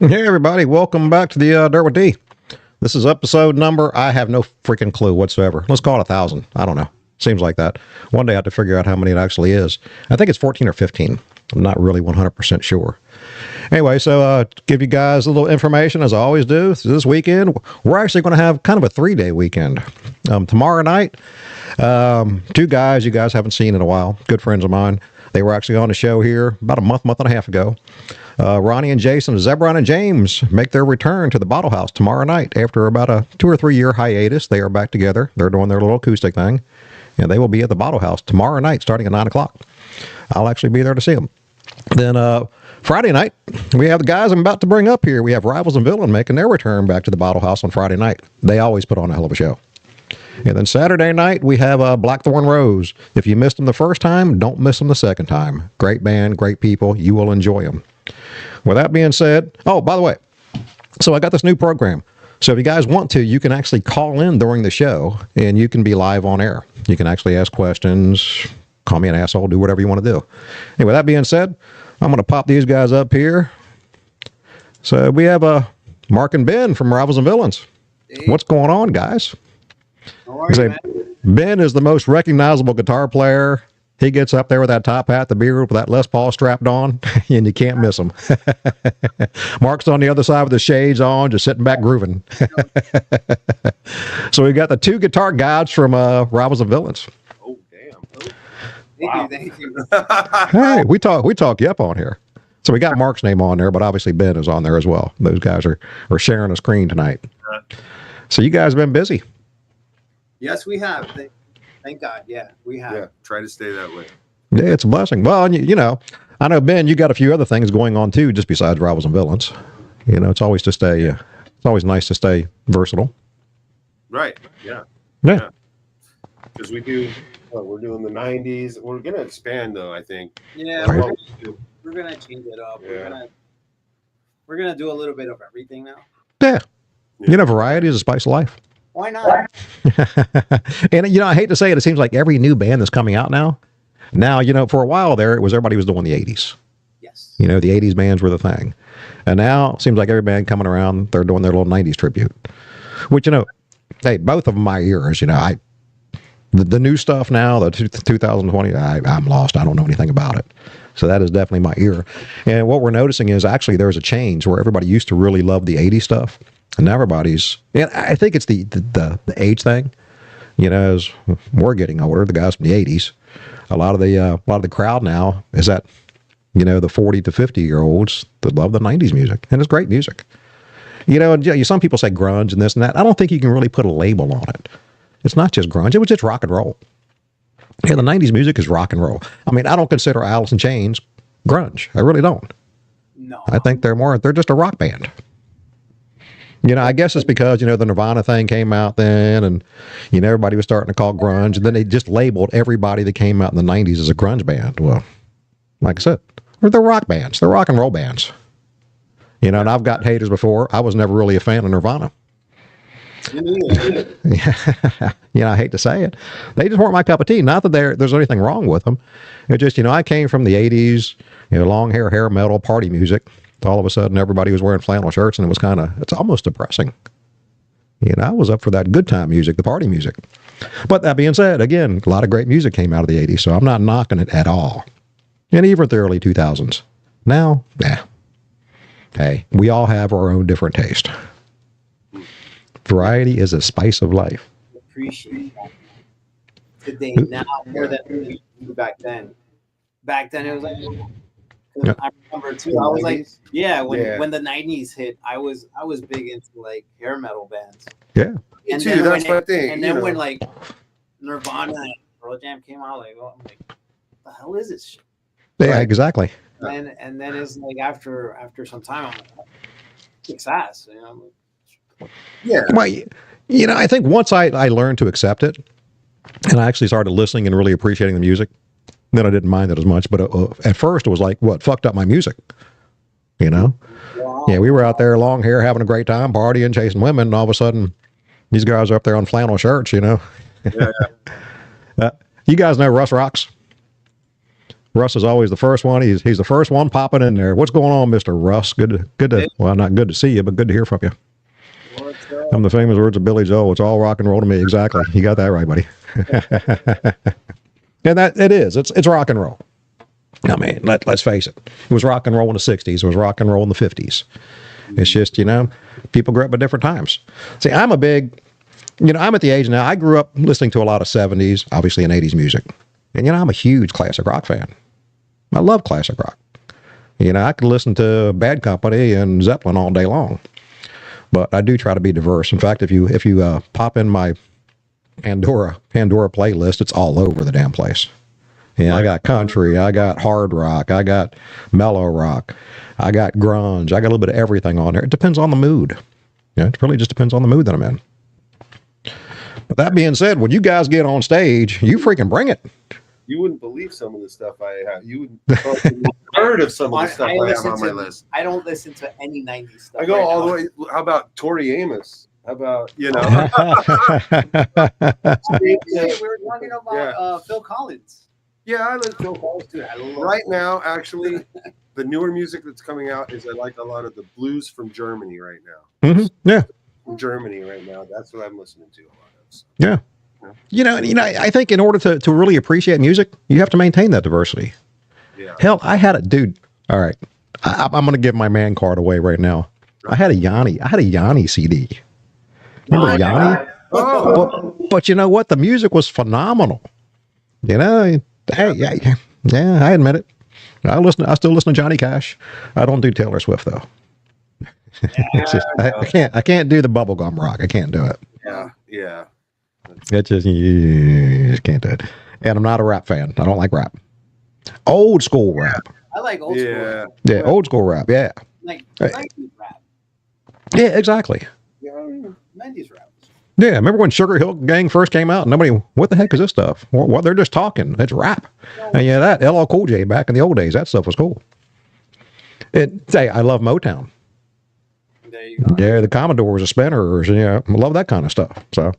Hey everybody, welcome back to the Dirt with D. This is episode number, I have no freaking clue whatsoever. Let's call it 1,000. I don't know. Seems like that. One day I have to figure out how many it actually is. I think it's 14 or 15. I'm not really 100% sure. Anyway, so give you guys a little information as I always do. This weekend, we're actually going to have kind of a 3-day weekend. Tomorrow night, two guys you guys haven't seen in a while, good friends of mine. They were actually on the show here about a month and a half ago. Ronnie and Jason, Zebron and James make their return to the Bottle House tomorrow night. After about a 2 or 3 year hiatus, they are back together. They're doing their little acoustic thing, and they will be at the Bottle House tomorrow night starting at 9 o'clock. I'll actually be there to see them. Then Friday night, we have the guys I'm about to bring up here. We have Rivals and Villain making their return back to the Bottle House on Friday night. They always put on a hell of a show. And then Saturday night, we have Blackthorn Rose. If you missed them the first time, don't miss them the second time. Great band, great people. You will enjoy them. With that being said, oh, by the way, so I got this new program. So if you guys want to, you can actually call in during the show, and you can be live on air. You can actually ask questions, call me an asshole, do whatever you want to do. And with that being said, I'm going to pop these guys up here. So we have Mark and Ben from Rivals and Villains. Hey. What's going on, guys? How are you, man? Ben is the most recognizable guitar player. He gets up there with that top hat, the beard, with that Les Paul strapped on, and you can't miss him. Mark's on the other side with the shades on, just sitting back grooving. So we got the two guitar gods from Rivals and Villains. Oh, damn. Oh. Thank you. Hey, we talk you up on here. So we got Mark's name on there, but obviously Ben is on there as well. Those guys are sharing a screen tonight. So you guys have been busy. Yes, we have. Thank God. Yeah, we have. Yeah, try to stay that way. Yeah, it's a blessing. Well, and you know, I know, Ben, you got a few other things going on too, just besides Rivals and Villains. You know, it's always nice to stay versatile. Right. Yeah. Yeah. Because we're doing the 90s. We're going to expand, though, I think. Yeah, Right. we're gonna change it up. Yeah. We're gonna do a little bit of everything now. Yeah. You know, variety is a spice of life. Why not? And, you know, I hate to say it, it seems like every new band that's coming out now, you know, for a while there, everybody was doing the 80s. Yes. You know, the 80s bands were the thing. And now it seems like every band coming around, they're doing their little 90s tribute. Which, you know, hey, both of my ears, you know, the new stuff now, the 2020, I'm lost. I don't know anything about it. So that is definitely my ear. And what we're noticing is actually there's a change where everybody used to really love the 80s stuff. And now and I think it's the age thing. You know, as we're getting older, the guys from the 80s, a lot of the crowd now is that, you know, the 40 to 50-year-olds that love the 90s music. And it's great music. You know, and some people say grunge and this and that. I don't think you can really put a label on it. It's not just grunge. It was just rock and roll. Yeah, the 90s music is rock and roll. I mean, I don't consider Alice in Chains grunge. I really don't. No. I think they're just a rock band. You know, I guess it's because, you know, the Nirvana thing came out then, and, you know, everybody was starting to call grunge, and then they just labeled everybody that came out in the 90s as a grunge band. Well, like I said, they're rock bands. They're rock and roll bands. You know, and I've got haters before. I was never really a fan of Nirvana. Yeah. You know, I hate to say it. They just weren't my cup of tea. Not that there's anything wrong with them. It just, you know, I came from the 80s, you know, long hair metal, party music. All of a sudden, everybody was wearing flannel shirts, and it's almost depressing. You know, I was up for that good time music, the party music. But that being said, again, a lot of great music came out of the 80s, so I'm not knocking it at all. And even the early 2000s. Now, hey, we all have our own different taste. Variety is a spice of life. Appreciate that. Today, now more than we do back then. Back then, it was like. Yeah. I remember too. I was like, when the 90s hit, I was big into like hair metal bands. Yeah. And Me too. That's my thing. And then when like Nirvana and Pearl Jam came out, like, I'm like, what the hell is this shit? Yeah, Right. exactly. And then it's like after some time, I'm like, kicks ass. You know, I'm like, Yeah. Well, you know, I think once I learned to accept it, and I actually started listening and really appreciating the music, then I didn't mind it as much. But at first, it was like, what fucked up my music? You know? wow. Yeah, we were out there, long hair, having a great time, partying, chasing women, and all of a sudden, these guys are up there on flannel shirts. You know? Yeah. You guys know Russ Rocks? Russ is always the first one. He's the first one popping in there. What's going on, Mr. Russ? Good to well, not good to see you, but good to hear from you. I'm the famous words of Billy Joel. It's all rock and roll to me. Exactly. You got that right, buddy. And that it is. It's rock and roll. I mean, let's face it. It was rock and roll in the 60s. It was rock and roll in the 50s. It's just, people grew up at different times. See, I'm a big, I'm at the age now. I grew up listening to a lot of 70s, obviously, and 80s music. And, I'm a huge classic rock fan. I love classic rock. I could listen to Bad Company and Zeppelin all day long. But I do try to be diverse. In fact, if you pop in my Pandora playlist, it's all over the damn place. Yeah, I got country, I got hard rock, I got mellow rock, I got grunge, I got a little bit of everything on there. It depends on the mood. It really just depends on the mood that I'm in. But that being said, when you guys get on stage, you freaking bring it. You wouldn't believe some of the stuff I have. You wouldn't have heard of some of the stuff I have on my list. I don't listen to any 90s stuff. I go all the way. How about Tori Amos? How about, we were talking about Phil Collins. Yeah, I like Phil Collins too. Right now, actually, the newer music that's coming out is I like a lot of the blues from Germany right now. Mm-hmm. Yeah. From Germany right now. That's what I'm listening to a lot of. So. Yeah. I think in order to really appreciate music, you have to maintain that diversity. Yeah. Hell, I had a dude. All right. I'm going to give my man card away right now. I had a Yanni CD. Remember Yanni? Oh. But you know what? The music was phenomenal. Hey, yeah, I admit it. I still listen to Johnny Cash. I don't do Taylor Swift though. I can't do the bubblegum rock. I can't do it. Yeah. It just you just can't do it. And I'm not a rap fan. I don't like rap. Old school rap. I like old school rap. Yeah, old school rap. Yeah. Like 90s rap. Yeah, exactly. Yeah, 90s rap. Yeah, remember when Sugar Hill Gang first came out? Nobody, what the heck is this stuff? Well, they're just talking. It's rap. And yeah, that LL Cool J back in the old days, that stuff was cool. I love Motown. There you go. Yeah, the Commodores, the Spinners, I love that kind of stuff. So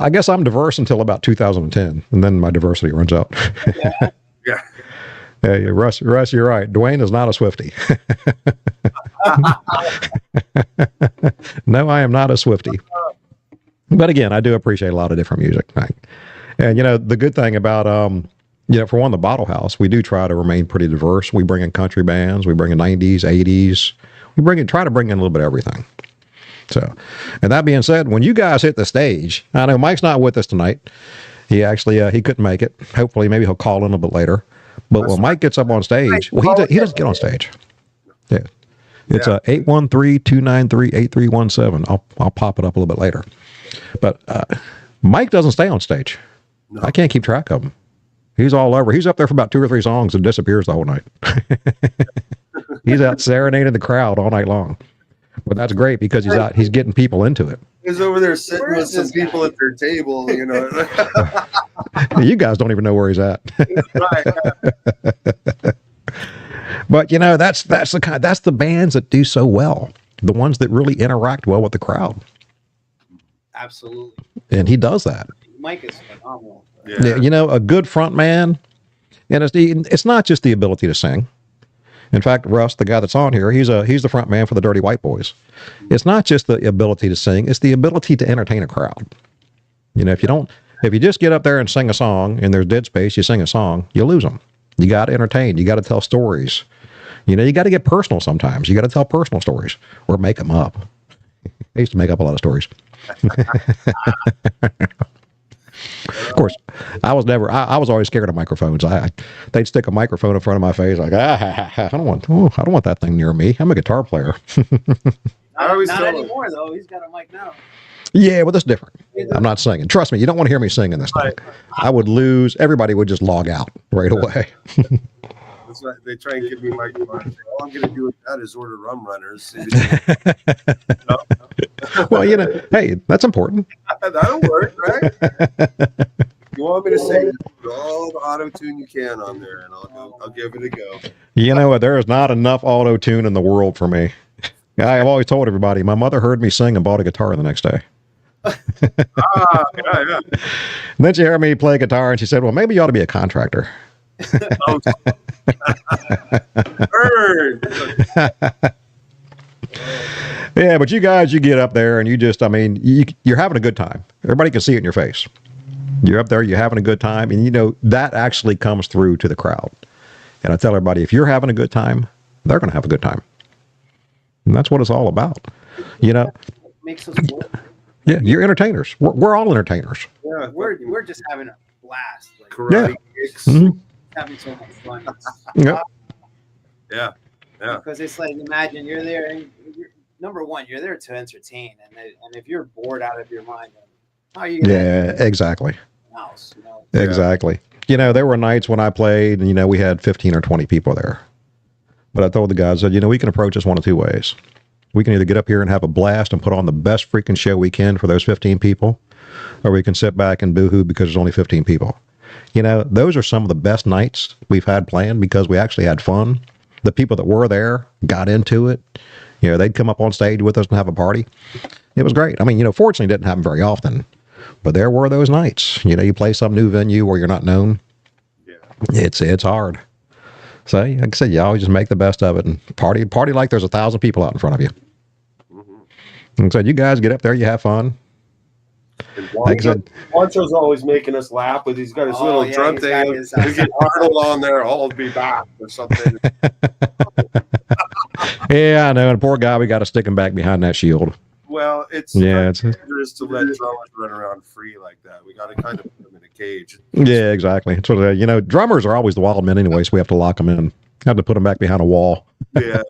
I guess I'm diverse until about 2010, and then my diversity runs out. Yeah. Hey, Russ, you're right. Dwayne is not a Swiftie. No, I am not a Swiftie. But again, I do appreciate a lot of different music. And, the good thing about, for one, the Bottle House, we do try to remain pretty diverse. We bring in country bands. We bring in 90s, 80s. Try to bring in a little bit of everything. So, and that being said, when you guys hit the stage, I know Mike's not with us tonight. He actually, he couldn't make it. Hopefully, maybe he'll call in a little bit later. But when Mike gets up on stage, well, he doesn't get on stage. Yeah. It's 813-293-8317. I'll pop it up a little bit later. But Mike doesn't stay on stage. No. I can't keep track of him. He's all over. He's up there for about 2 or 3 songs and disappears the whole night. He's out serenading the crowd all night long. But that's great because he's getting people into it. He's over there sitting with some people at their table, You guys don't even know where he's at. Right. But that's the bands that do so well. The ones that really interact well with the crowd. Absolutely. And he does that. Mike is phenomenal. Yeah. A good front man, and it's not just the ability to sing. In fact, Russ, the guy that's on here, he's the front man for the Dirty White Boys. It's not just the ability to sing; it's the ability to entertain a crowd. If you just get up there and sing a song and there's dead space, you sing a song, you lose them. You got to entertain. You got to tell stories. You got to get personal sometimes. You got to tell personal stories or make them up. I used to make up a lot of stories. Of course, I was always scared of microphones. They'd stick a microphone in front of my face, like, I don't want that thing near me. I'm a guitar player. Not anymore though. He's got a mic now. Yeah, well, that's different. I'm not singing. Trust me, you don't want to hear me singing this thing. I would lose. Everybody would just log out right away. That's why they try and give me microphones. All I'm going to do with that is order rum runners. Well, hey, that's important. That'll work, right? You want me to say all the auto tune you can on there, and I'll give it a go. There is not enough auto tune in the world for me. I've always told everybody. My mother heard me sing and bought a guitar the next day. Yeah. And then she heard me play guitar, and she said, "Well, maybe you ought to be a contractor." Oh, burn. Yeah, but you guys, you get up there and you just, I mean, you're having a good time. Everybody can see it in your face. You're up there, you're having a good time, and you know that actually comes through to the crowd. And I tell everybody, if you're having a good time, they're going to have a good time, and that's what it's all about. You know, Makes us work. yeah, you're entertainers. We're all entertainers. Yeah, We're just having a blast. Like, karate kicks. Mhm. having so much fun. Yep. Yeah. Yeah. Because it's like, imagine you're there, and number one, you're there to entertain, and if you're bored out of your mind, then how are you gonna Yeah, exactly. house? You know? Yeah. Exactly. You know, there were nights when I played, and you know, we had 15 or 20 people there. But I told the guys that, you know, we can approach this one of two ways. We can either get up here and have a blast and put on the best freaking show we can for those 15 people, or we can sit back and boohoo because there's only 15 people. You know, those are some of the best nights we've had planned because we actually had fun. The people that were there got into it. You know, they'd come up on stage with us and have a party. It was great. I mean, you know, fortunately, it didn't happen very often, but there were those nights. You know, you play some new venue where you're not known. Yeah. It's hard. So, like I said, you always just make the best of it and party like there's 1,000 people out in front of you. Mm-hmm. And so you guys get up there, you have fun. And Like I said, Juancho's always making us laugh with he's got his little drum he's thing. got his, We get Arnold on there, I'll be back or something. yeah, I know. And poor guy, we got to stick him back behind that shield. Well, it's Yeah, it's dangerous to let drummers run around free like that. We got to kind of put them in a cage. yeah, exactly. It's what you know. Drummers are always the wild men anyway, so we have to lock them in. Have to put them back behind a wall. Yeah.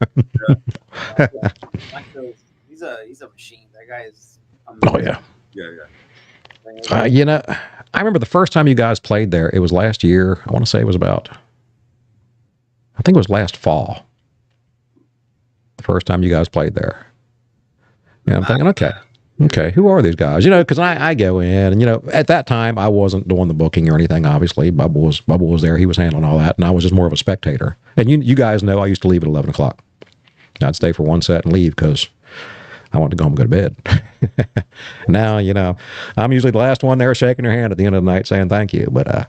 he's a machine. That guy is Oh amazing. yeah. Yeah. You know, I remember the first time you guys played there. It was last year. I want to say it was about. I think it was last fall. The first time you guys played there. And I'm thinking, okay, who are these guys? You know, because I go in, and you know, at that time I wasn't doing the booking or anything. Obviously, Bubba was there. He was handling all that, and I was just more of a spectator. And you guys know I used to leave at 11 o'clock. I'd stay for one set and leave because I wanted to go home and go to bed. Now, you know, I'm usually the last one there shaking your hand at the end of the night saying thank you. But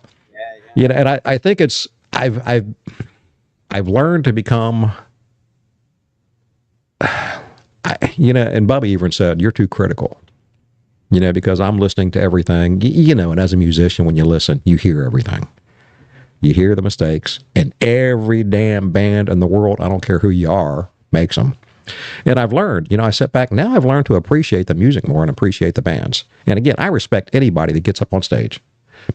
you know, and I think it's I've learned to become. You know, and Bubba even said, you're too critical, you know, because I'm listening to everything, you know, and as a musician, when you listen, you hear everything. You hear the mistakes, and every damn band in the world, I don't care who you are, makes them. And I've learned, you know, I sit back, now I've learned to appreciate the music more and appreciate the bands. And again, I respect anybody that gets up on stage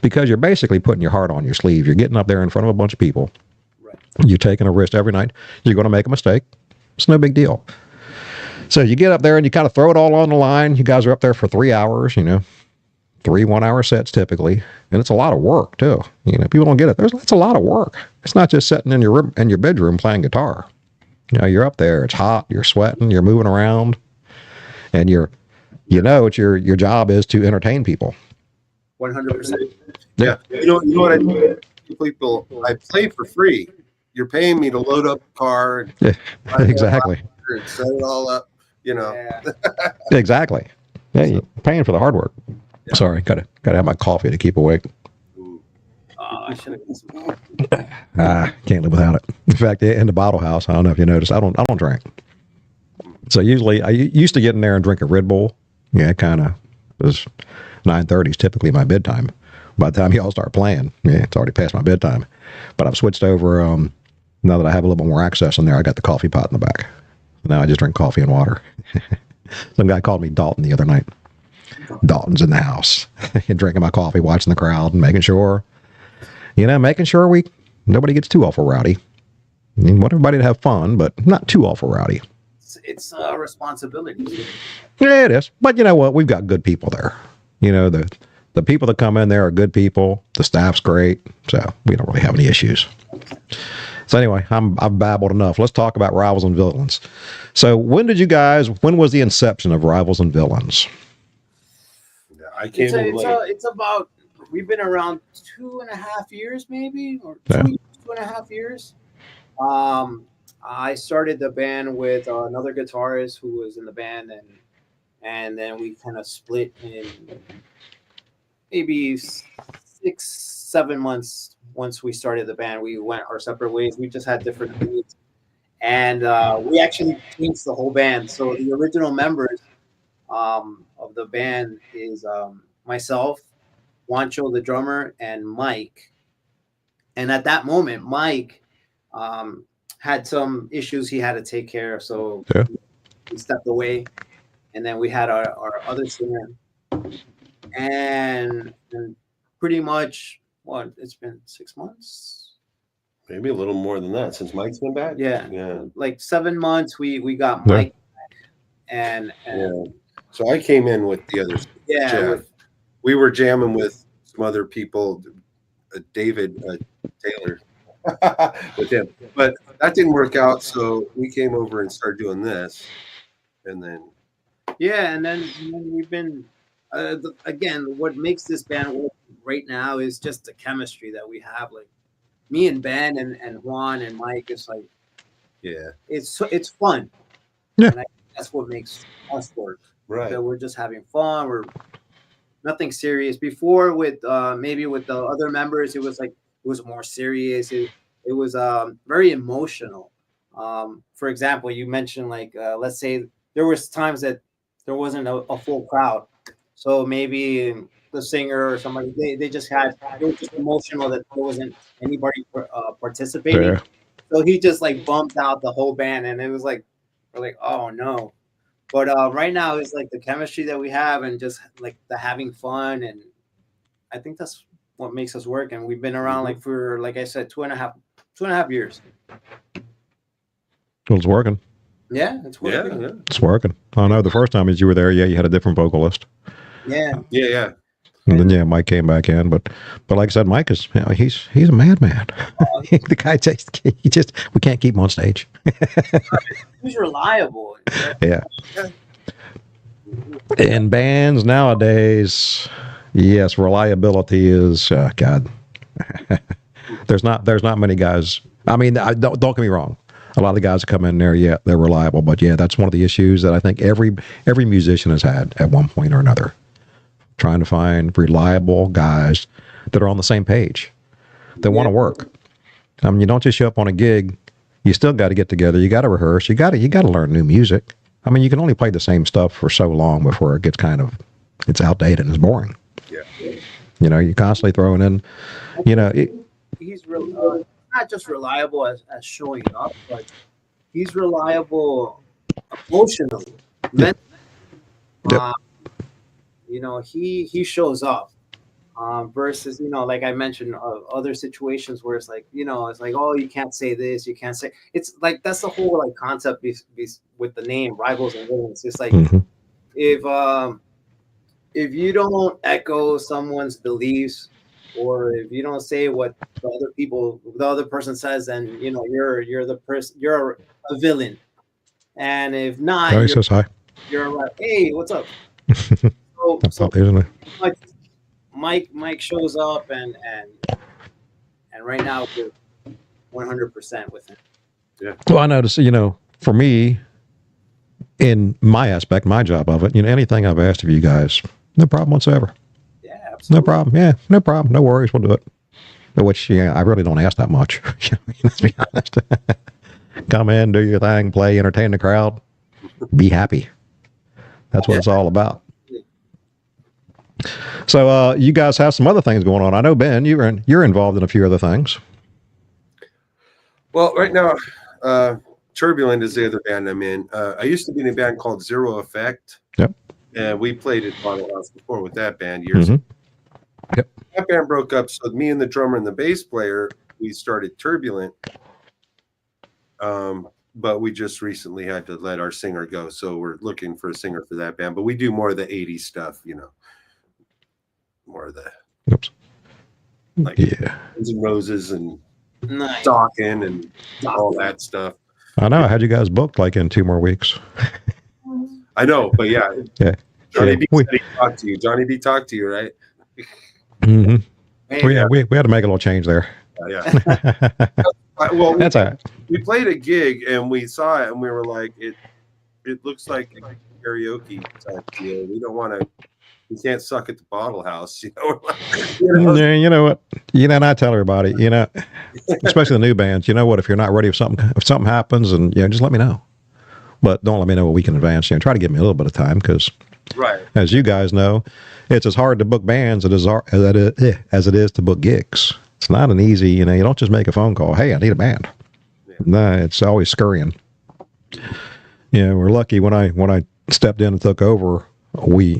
because you're basically putting your heart on your sleeve. You're getting up there in front of a bunch of people. Right. You're taking a risk every night. You're going to make a mistake. It's no big deal. So you get up there and you kind of throw it all on the line. You guys are up there for 3 hours, you know, 3 1-hour sets typically. And it's a lot of work too. You know, people don't get it. That's a lot of work. It's not just sitting in your room, in your bedroom playing guitar. You know, you're up there, it's hot, you're sweating, you're moving around, and you know, it's your job is to entertain people. 100%. Yeah. You know what I do? People, I play for free. You're paying me to load up the car and Yeah, exactly. and set it all up, you know. Yeah. Exactly. Yeah, you're paying for the hard work. Yeah. Sorry, gotta have my coffee to keep awake. Oh, I should have got some. Can't live without it. In fact, in the bottle house, I don't know if you noticed, I don't drink. So usually, I used to get in there and drink a Red Bull. Yeah, kind of. It was 9:30 is typically my bedtime. By the time y'all start playing, yeah, it's already past my bedtime. But I've switched over. Now that I have a little more access in there, I got the coffee pot in the back. Now I just drink coffee and water. Some guy called me Dalton the other night. Dalton's in the house, drinking my coffee, watching the crowd, and making sure nobody gets too awful rowdy. I mean, want everybody to have fun, but not too awful rowdy. It's a responsibility. Yeah, it is. But you know what? We've got good people there. You know, the people that come in there are good people. The staff's great. So we don't really have any issues. So anyway, I've babbled enough. Let's talk about Rivals and Villains. So when was the inception of Rivals and Villains? Yeah, I came in late. It's about, we've been around 2.5 years, maybe, or Yeah. 2.5 years. I started the band with another guitarist who was in the band, and then we kind of split in maybe 6-7 months once we started the band, we went our separate ways. We just had different needs, and we actually changed the whole band. So the original members of the band is myself, Juancho, the drummer, and Mike. And at that moment, Mike had some issues he had to take care of, so Yeah. he stepped away. And then we had our other singer, and pretty much what, it's been 6 months, Maybe a little more than that since Mike's been back. yeah, like 7 months. We got Yeah. Mike, and So I came in with the others. yeah, Jeff. We were jamming with some other people, David Taylor, with him, but that didn't work out. So we came over and started doing this, and then and then we've been again. What makes this band work right now is just the chemistry that we have. Like me and Ben and Juan and Mike. It's like it's fun. Yeah. And that's what makes us work. right. That we're just having fun. We're nothing serious. Before with maybe with the other members, it was more serious. It was very emotional. For example, you mentioned like let's say there was times that there wasn't a full crowd, so maybe the singer or somebody they were just emotional that there wasn't anybody participating. Yeah. So he just like bumped out the whole band, and it was like we're like, oh no. But right now it's like the chemistry that we have, and just like the having fun, and I think that's what makes us work. And we've been around like for, like I said, 2.5 years. Well, it's working. Yeah, it's working. Yeah. It's working. I know the first time as you were there, you had a different vocalist. Yeah. And then Mike came back in, but like I said, Mike is he's a madman. The guy just we can't keep him on stage. He's reliable. Yeah. In bands nowadays, yes, reliability is God. There's not many guys. I mean, don't get me wrong. A lot of the guys that come in there, they're reliable, but that's one of the issues that I think every musician has had at one point or another. Trying to find reliable guys that are on the same page, that want to work. I mean, you don't just show up on a gig. You still got to get together. You got to rehearse. You got to learn new music. I mean, you can only play the same stuff for so long before it gets it's outdated and it's boring. Yeah. You're constantly throwing in, He's not just reliable as showing up, but he's reliable emotionally, mentally. Yep. He shows up versus, like I mentioned, other situations where it's like, it's like, oh, you can't say this, you can't say, it's like, that's the whole like concept with the name Rivals and Villains. It's like, if you don't echo someone's beliefs, or if you don't say what the other person says, then you're the person, you're a villain. And if not, he says hi. You're like, hey, what's up? So Mike shows up, and right now we're 100% with him. Yeah. Well, I notice, for me, in my aspect, my job of it, anything I've asked of you guys, no problem whatsoever. Yeah, absolutely. No problem. Yeah, no problem. No worries. We'll do it. Which, I really don't ask that much. Let's be honest. Come in, do your thing, play, entertain the crowd, be happy. That's what it's all about. So you guys have some other things going on. I know, Ben, you're involved in a few other things. Well, right now, Turbulent is the other band I'm in. I used to be in a band called Zero Effect. Yep. And we played at Bottle House before with that band years ago. Yep. That band broke up, so me and the drummer and the bass player, we started Turbulent. But we just recently had to let our singer go, so we're looking for a singer for that band. But we do more of the 80s stuff, more of the like Guns N' Roses and Dawkins and all that stuff. I know. I had you guys booked like in 2 more weeks. I know, but yeah. Johnny B said he talked to you. Johnny B talked to you, right? Mm-hmm. Well, we had to make a little change there. Yeah. Well, that's all right. We played a gig and we saw it and we were like, it looks like a karaoke type deal. We don't want to You can't suck at the bottle house, Yeah, you know what? And I tell everybody, especially the new bands, you know what? If you're not ready, if something happens, and just let me know. But don't let me know a week in advance. Try to give me a little bit of time because, right, as you guys know, it's as hard to book bands as it is to book gigs. It's not an easy. You don't just make a phone call. Hey, I need a band. Yeah. No, it's always scurrying. We're lucky when I stepped in and took over. We,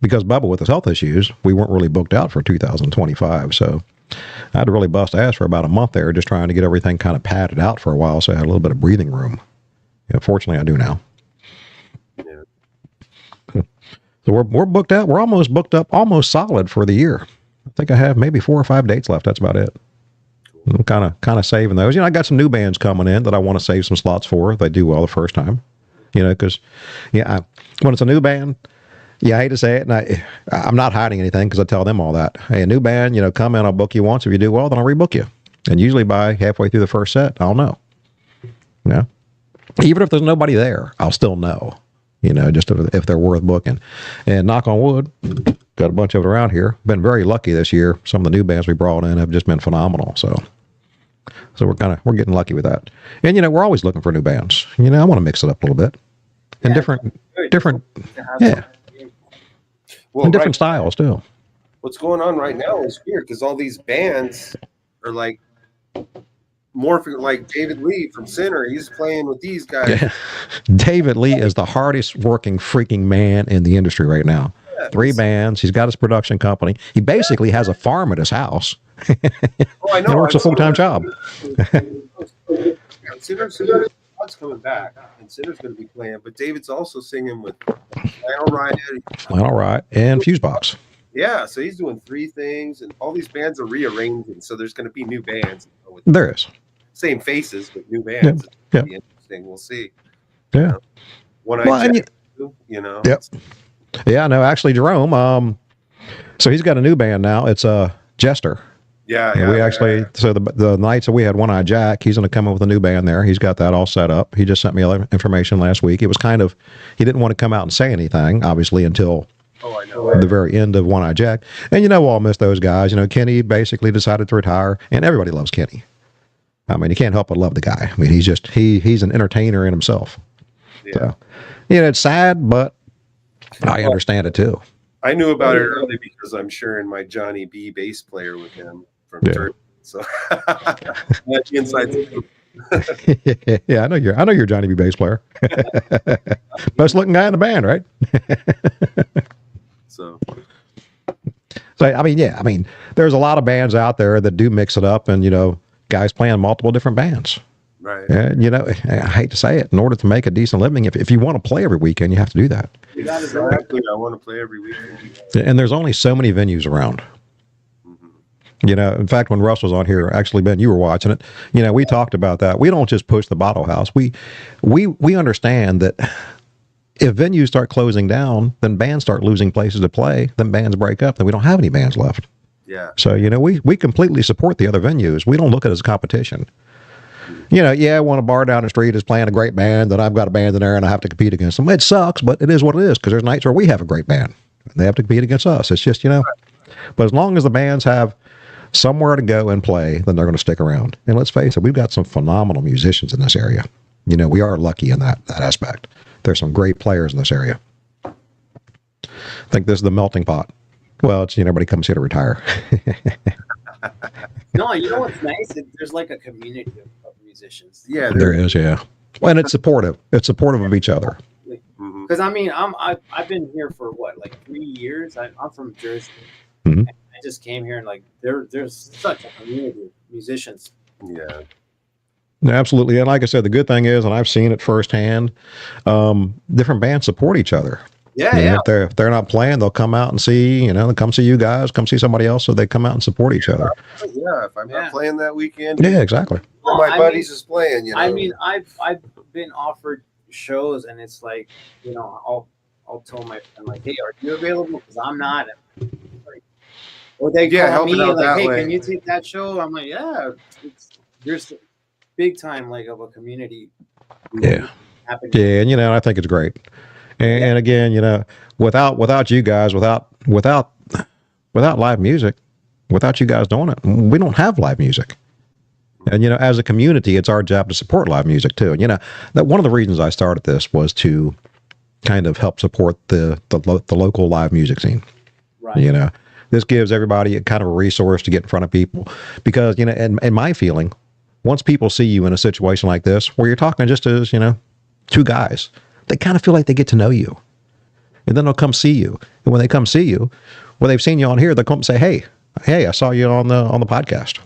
because Bubba with his health issues, we weren't really booked out for 2025. So I had to really bust ass for about a month there, just trying to get everything kind of padded out for a while, so I had a little bit of breathing room. Fortunately, I do now. Yeah. So we're booked out. We're almost booked up, almost solid for the year. I think I have maybe 4 or 5 dates left. That's about it. I'm kind of saving those. I got some new bands coming in that I want to save some slots for if they do well the first time. Because when it's a new band, I hate to say it, and I'm not hiding anything because I tell them all that. Hey, a new band, come in, I'll book you once. If you do well, then I'll rebook you. And usually by halfway through the first set, I'll know. Even if there's nobody there, I'll still know. Just if they're worth booking. And knock on wood, got a bunch of it around here. Been very lucky this year. Some of the new bands we brought in have just been phenomenal. So we're getting lucky with that. And we're always looking for new bands. I want to mix it up a little bit. And different yeah. Well, and different styles too. What's going on right now is weird because all these bands are like morphing, like David Lee from Sinner. He's playing with these guys. Yeah. David Lee is the hardest working freaking man in the industry right now. Yeah, 3 bands. He's got his production company. He basically has a farm at his house. I know. He works a full-time job. Sinner's coming back, and Sinner's going to be playing, but David's also singing with Flannel Riot and Fusebox. Yeah, so he's doing 3 things, and all these bands are rearranging, so there's going to be new bands. There is. Same faces, but new bands. Yeah. Be interesting. We'll see. Yeah. Yep. Yeah, no, actually, Jerome, so he's got a new band now. It's Jester. Yeah. We actually, so the nights that we had One Eye Jack, he's going to come up with a new band there. He's got that all set up. He just sent me information last week. It was he didn't want to come out and say anything, obviously, until the very end of One Eye Jack. And we'll miss those guys. Kenny basically decided to retire, and everybody loves Kenny. I mean, you can't help but love the guy. I mean, he's just, he's an entertainer in himself. Yeah. So, it's sad, but I understand it too. I knew about it early because I'm sharing my Johnny B bass player with him from Turkey. So that's inside. Yeah, I know you're Johnny B bass player. Best looking guy in the band, right? So I mean, there's a lot of bands out there that do mix it up, and guys playing multiple different bands. Right. And I hate to say it, in order to make a decent living, if you want to play every weekend, you have to do that. Exactly. I want to play every weekend. And there's only so many venues around. In fact, when Russ was on here, actually, Ben, you were watching it. We talked about that. We don't just push the bottle house. We understand that if venues start closing down, then bands start losing places to play. Then bands break up. Then we don't have any bands left. Yeah. So we completely support the other venues. We don't look at it as a competition. When a bar down the street is playing a great band, then I've got a band in there and I have to compete against them. It sucks, but it is what it is because there's nights where we have a great band. And they have to compete against us. It's just But as long as the bands have somewhere to go and play, then they're going to stick around. And let's face it, we've got some phenomenal musicians in this area. We are lucky in that aspect. There's some great players in this area. I think this is the melting pot. Well, it's everybody comes here to retire. No, what's nice? There's like a community of musicians. Yeah, there is. Yeah, and it's supportive. It's supportive of each other. Because I've been here for 3 years. I'm from Jersey. Mm-hmm. I just came here and there's such a community of musicians. Yeah. Absolutely. And like I said, the good thing is, and I've seen it firsthand, different bands support each other. Yeah. If they're not playing, they'll come out and see, they'll come see you guys, come see somebody else. So they come out and support each other. Yeah. If I'm not playing that weekend. Yeah, exactly. My buddies is playing, I've been offered shows and it's like, I'll tell my friend hey, are you available? Because I'm not. Or they call me hey, can you take that show? I'm like, yeah. There's big time of a community. Yeah. Yeah, and I think it's great. And again, you know, without you guys, without live music, without you guys doing it, we don't have live music. And you know, as a community, it's our job to support live music too. And you know, that one of the reasons I started this was to kind of help support the local live music scene. Right. You know, this gives everybody a kind of a resource to get in front of people because, you know, and my feeling, once people see you in a situation like this, where you're talking just as, you know, two guys, they kind of feel like they get to know you. And then they'll come see you. And when they come see you, well, they've seen you on here, they'll come and say, hey, I saw you on the podcast.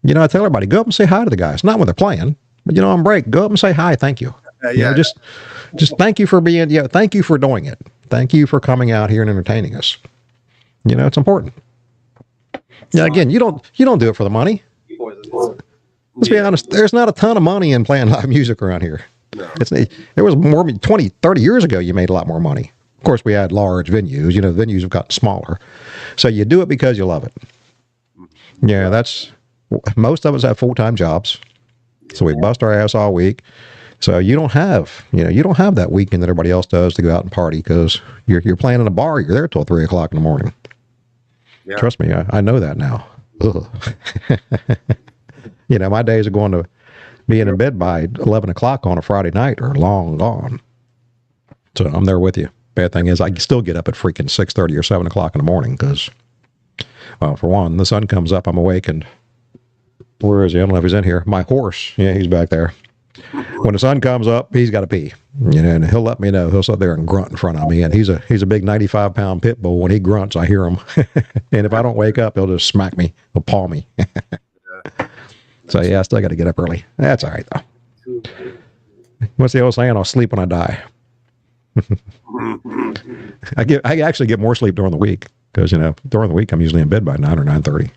You know, I tell everybody, go up and say hi to the guys. Not when they're playing, but you know, on break, go up and say hi. Thank you. You know, just thank you for being, thank you for doing it. Thank you for coming out here and entertaining us. You know, it's important. Yeah, again, you don't do it for the money. Let's be honest. There's not a ton of money in playing live music around here. No. There was more 20, 30 years ago, you made a lot more money. Of course, we had large venues. You know, the venues have gotten smaller. So you do it because you love it. Yeah, most of us have full-time jobs. So we bust our ass all week. So you don't have that weekend that everybody else does to go out and party because you're playing in a bar. You're there till 3 o'clock in the morning. Yeah. Trust me, I know that now. You know, my days of going to being in bed by 11 o'clock on a Friday night are long gone. So I'm there with you. Bad thing is I still get up at freaking 6:30 or 7 o'clock in the morning because, well, for one, the sun comes up, I'm awake, and where is he? I don't know if he's in here. My horse, yeah, he's back there. When the sun comes up, he's got to pee, you know, and he'll let me know. He'll sit there and grunt in front of me, and he's a big 95-pound pit bull. When he grunts, I hear him, and if I don't wake up, he'll just smack me, he'll paw me. So yeah, I still got to get up early. That's all right though. What's the old saying? I'll sleep when I die. I actually get more sleep during the week because, you know, during the week I'm usually in bed by 9 or 9:30,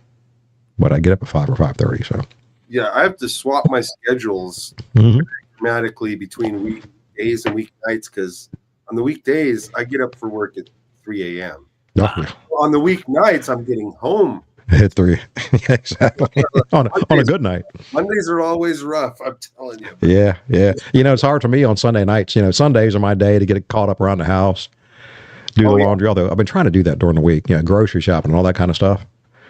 but I get up at 5 or 5:30. So yeah, I have to swap my schedules dramatically between weekdays and weeknights because on the weekdays I get up for work at 3 a.m. On the weeknights I'm getting home at 3. Exactly. on a good night. Mondays are always rough, I'm telling you. Yeah. You know, it's hard for me on Sunday nights. You know, Sundays are my day to get caught up around the house, do the laundry. Although I've been trying to do that during the week, you know, grocery shopping and all that kind of stuff.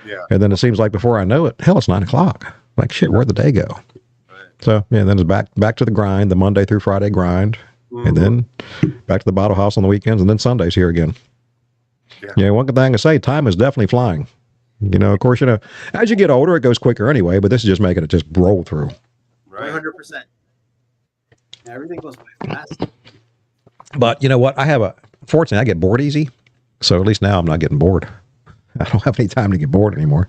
Yeah. And then it seems like before I know it, hell, it's 9 o'clock. Like, shit, where'd the day go? Right. So, yeah, then it's back to the grind, the Monday through Friday grind, and then back to the bottle house on the weekends, and then Sundays here again. Yeah, one good thing to say, time is definitely flying. You know, of course, you know, as you get older, it goes quicker anyway, but this is just making it just roll through. Right. 100%. Everything goes by fast. But you know what? Fortunately, I get bored easy. So at least now I'm not getting bored. I don't have any time to get bored anymore.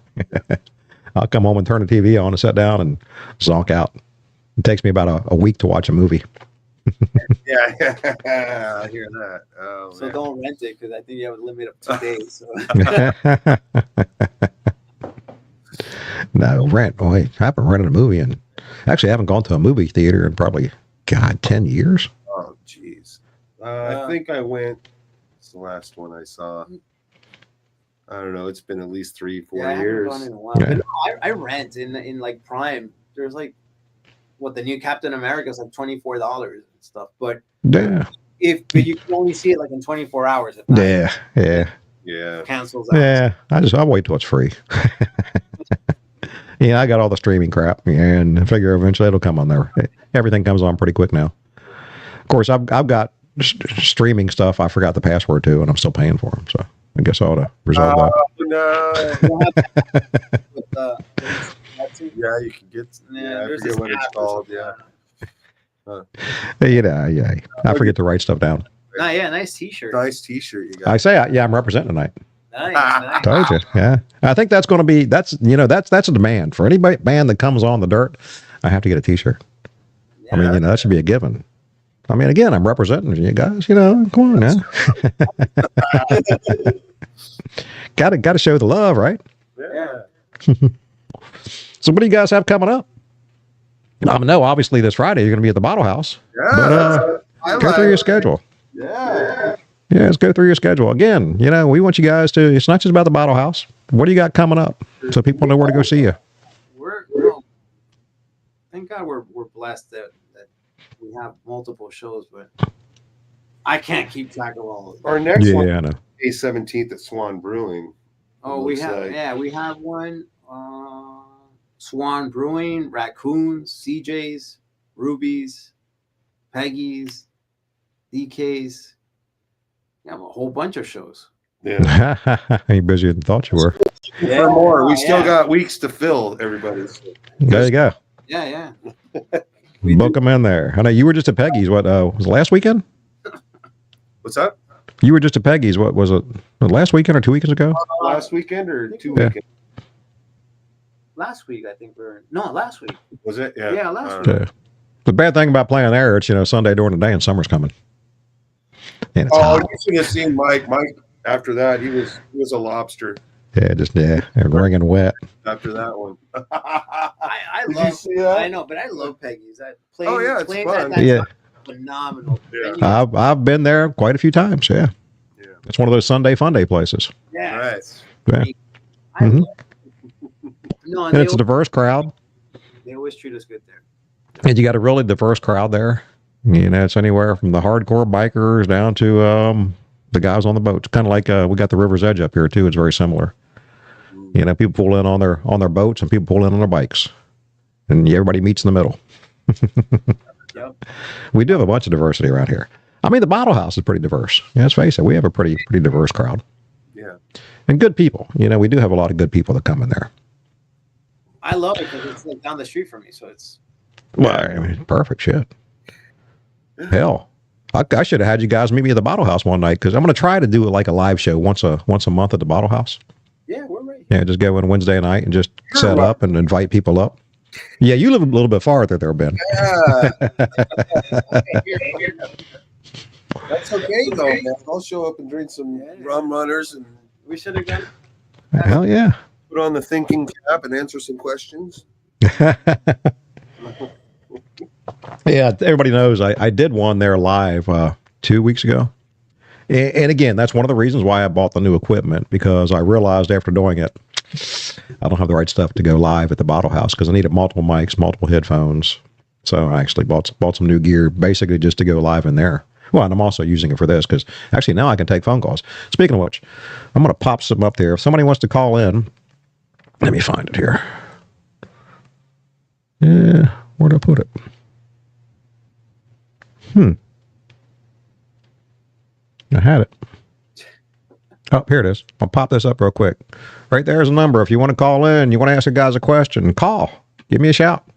I'll come home and turn the TV on and sit down and zonk out. It takes me about a week to watch a movie. Yeah, I hear that. Oh, so man. Don't rent it because I think you have a limit of 2 days. So. No, rent. Oh, wait, I haven't rented a movie and actually I haven't gone to a movie theater in probably, 10 years. Oh, jeez. I think I went. It's the last one I saw. I don't know. It's been at least 3-4 years. I haven't gone in a while. Yeah. I rent in like Prime. There's like the new Captain America is like $24 and stuff. But yeah, but you can only see it like in 24 hours. Yeah. Cancels out. Yeah, I'll wait till it's free. Yeah, I got all the streaming crap, and I figure eventually it'll come on there. Everything comes on pretty quick now. Of course, I've got streaming stuff I forgot the password to, and I'm still paying for them. So I guess I ought to resolve that. No. Yeah, you can get. I forget what it's called. Yeah. Yeah. I forget to write stuff down. Nice T-shirt. Nice T-shirt you got. I say, I'm representing tonight. Nice. Told you. Yeah. I think that's going to be that's a demand for any band that comes on the dirt. I have to get a T-shirt. Yeah. I mean, that should be a given. I mean, again, I'm representing you guys. Come on now. Got to show the love, right? Yeah. So, what do you guys have coming up? I know, obviously, this Friday you're going to be at the Bottle House. Yeah. But go through your schedule. Yeah. Yeah, let's go through your schedule. Again, we want you guys to, it's not just about the Bottle House. What do you got coming up so people know where to go see you? Thank God we're blessed that we have multiple shows, but I can't keep track of all of them. Our next one, Yeah, I know. May 17th at Swan Brewing. Oh, we looks have like. we have one. Swan Brewing, Raccoons, CJ's, Ruby's, Peggy's, DK's. You have a whole bunch of shows. Yeah. You busier than thought you were. For more, we still yeah. got weeks to fill, everybody. There you go. Yeah. Book them in there. I know you were just at Peggy's. What was it last weekend? What's up? You were just at Peggy's. What was it? Last weekend or 2 weekends ago? Last weekend or 2 Yeah. weekends? Last week, I think last week. Was it? Yeah. Yeah, last week. Yeah. The bad thing about playing there, it's Sunday during the day and summer's coming. And it's Oh, hot. you should have seen Mike. Mike, after that, he was a lobster. And wringing wet. After that one. I Did you love. see that? I know, but I love Peggy's. Oh, yeah, it's playing fun. That Yeah. phenomenal. Yeah. Venue. I've been there quite a few times. Yeah. Yeah. It's one of those Sunday fun day places. Yeah. Right. it's Yeah. great. I Mhm. love it. No, And it's a diverse crowd. they always treat us good there. And you got a really diverse crowd there. It's anywhere from the hardcore bikers down to the guys on the boats. Kind of like we got the River's Edge up here too. It's very similar. People pull in on their boats and people pull in on their bikes, and everybody meets in the middle. Yep. We do have a bunch of diversity around here. I mean, the Bottle House is pretty diverse. Yeah, let's face it, we have a pretty diverse crowd Yeah. and good people. We do have a lot of good people that come in there. I love it because it's like down the street from me, so it's. Well, I mean, perfect shit. Hell, I should have had you guys meet me at the Bottle House one night because I'm going to try to do it like a live show once a month at the Bottle House. Yeah, we're ready. Yeah, just go in Wednesday night and just Sure, set right. up and invite people up. Yeah, you live a little bit farther there, Ben. Yeah. That's okay though, man. I'll show up and drink some Yeah. rum runners and We should have done. Hell yeah. put on the thinking cap and answer some questions. Yeah, everybody knows I did one there live 2 weeks ago. And again, that's one of the reasons why I bought the new equipment, because I realized after doing it, I don't have the right stuff to go live at the Bottle House because I needed multiple mics, multiple headphones. So I actually bought some new gear basically just to go live in there. Well, and I'm also using it for this because actually now I can take phone calls. Speaking of which, I'm going to pop some up there. If somebody wants to call in, let me find it here. Yeah, where'd I put it? I had it. Oh, here it is. I'll pop this up real quick. Right there's a number. If you want to call in, you want to ask the guys a question, call. Give me a shout.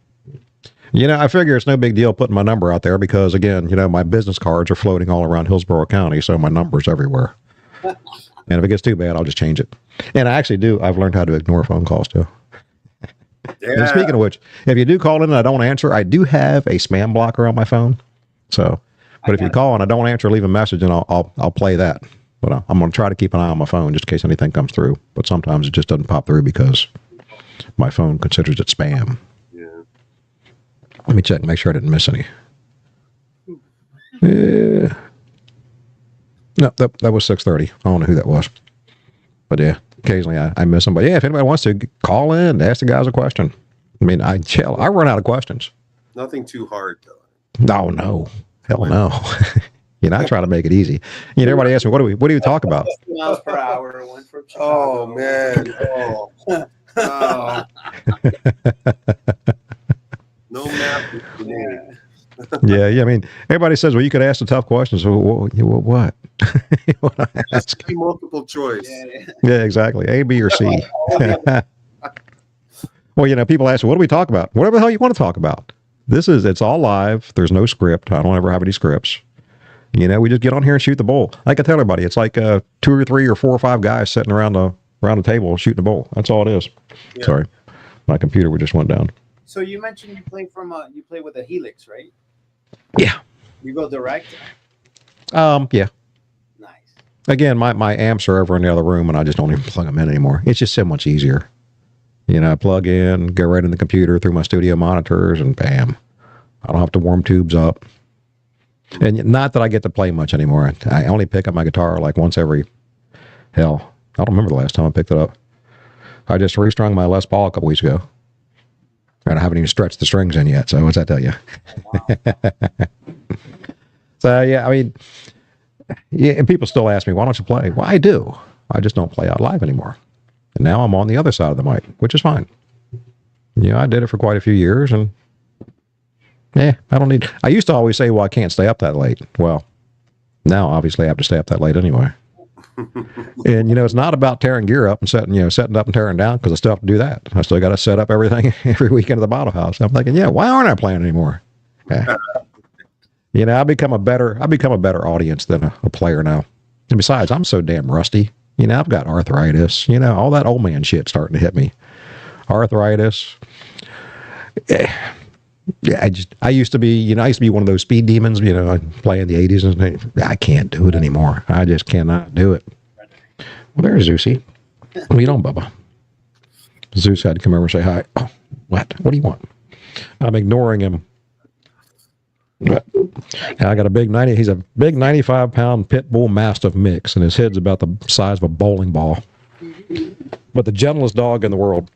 I figure it's no big deal putting my number out there because, again, my business cards are floating all around Hillsborough County, so my number's everywhere. And if it gets too bad, I'll just change it. And I actually do. I've learned how to ignore phone calls, too. Yeah. And speaking of which, if you do call in and I don't answer, I do have a spam blocker on my phone. So, but if you call and I don't answer, leave a message and I'll play that. But I'm going to try to keep an eye on my phone just in case anything comes through. But sometimes it just doesn't pop through because my phone considers it spam. Yeah. Let me check and make sure I didn't miss any. Yeah. No, that was 6:30. I don't know who that was. But yeah, occasionally I miss them. But yeah, if anybody wants to call in, ask the guys a question. I mean, I run out of questions. Nothing too hard though. No. Hell no. I try to make it easy. Everybody asks me, what do we talk about? 2 miles per hour. One from Oh Chicago. man. Oh. No map. Yeah. Yeah. I mean, everybody says, well, you could ask the tough questions. So what? What I ask? Multiple choice. Yeah. Yeah, exactly. A, B, or C. Well, people ask, what do we talk about? Whatever the hell you want to talk about. It's all live. There's no script. I don't ever have any scripts. We just get on here and shoot the bull. Like I tell everybody, it's like 2 or 3 or 4 or 5 guys sitting around the table shooting a bull. That's all it is. Yeah. Sorry. My computer just went down. So you mentioned you play with a Helix, right? Yeah. You go direct. Yeah. Nice. Again, my amps are over in the other room and I just don't even plug them in anymore. It's just so much easier. I plug in, go right in the computer through my studio monitors and bam. I don't have to warm tubes up. And not that I get to play much anymore. I only pick up my guitar like once every, I don't remember the last time I picked it up. I just restrung my Les Paul a couple weeks ago. And I haven't even stretched the strings in yet. So what's that tell you? Wow. So yeah, I mean, Yeah, and people still ask me, why don't you play? Well, I do. I just don't play out live anymore. And now I'm on the other side of the mic, which is fine. I did it for quite a few years, and I don't need. I used to always say, well, I can't stay up that late. Well, now obviously I have to stay up that late anyway. And it's not about tearing gear up and setting up and tearing down, because I still have to do that. I still got to set up everything every weekend at the bottle house. I'm thinking, why aren't I playing anymore? I become a better audience than a player now. And besides, I'm so damn rusty. I've got arthritis. All that old man shit starting to hit me. Arthritis. Yeah, I used to be one of those speed demons, play in the 80s, and I can't do it anymore. I just cannot do it. Well, there's Zeusy. What are you doing, Bubba? Zeus had to come over and say hi. Oh, what? What do you want? I'm ignoring him. But I got he's a big 95-pound pit bull mastiff mix, and his head's about the size of a bowling ball. But the gentlest dog in the world.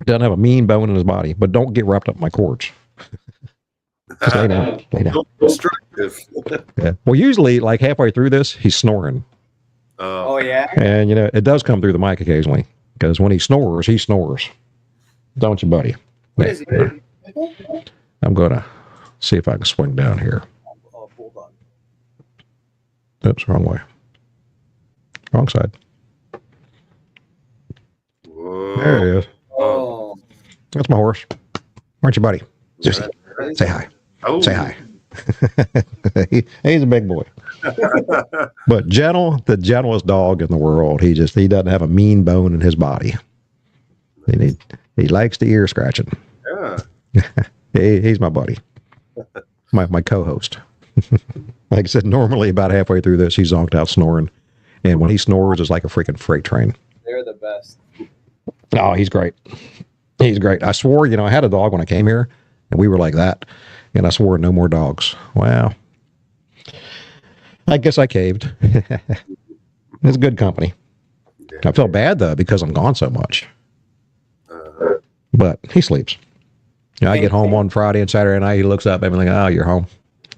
Doesn't have a mean bone in his body, but don't get wrapped up in my cords. Just lay down. Lay down. Destructive. Yeah. Well, usually, like halfway through this, he's snoring. Oh, yeah? And, it does come through the mic occasionally, because when he snores, Don't you, buddy? What is it? I'm going to see if I can swing down here. Oh, bulldog. Oops, wrong way. Wrong side. Whoa. There he is. Oh. That's my horse. Aren't you, buddy? Zeusy, say hi. Oh. Say hi. He's a big boy. But the gentlest dog in the world. He doesn't have a mean bone in his body. He likes the ear scratching. Yeah. He's my buddy. My co-host. Like I said, normally about halfway through this, he's zonked out snoring. And when he snores, it's like a freaking freight train. They're the best. Oh, he's great. He's great. I swore, I had a dog when I came here, and we were like that. And I swore no more dogs. Well, I guess I caved. It's good company. I feel bad, though, because I'm gone so much. But he sleeps. I get home on Friday and Saturday night. He looks up at me like, oh, you're home.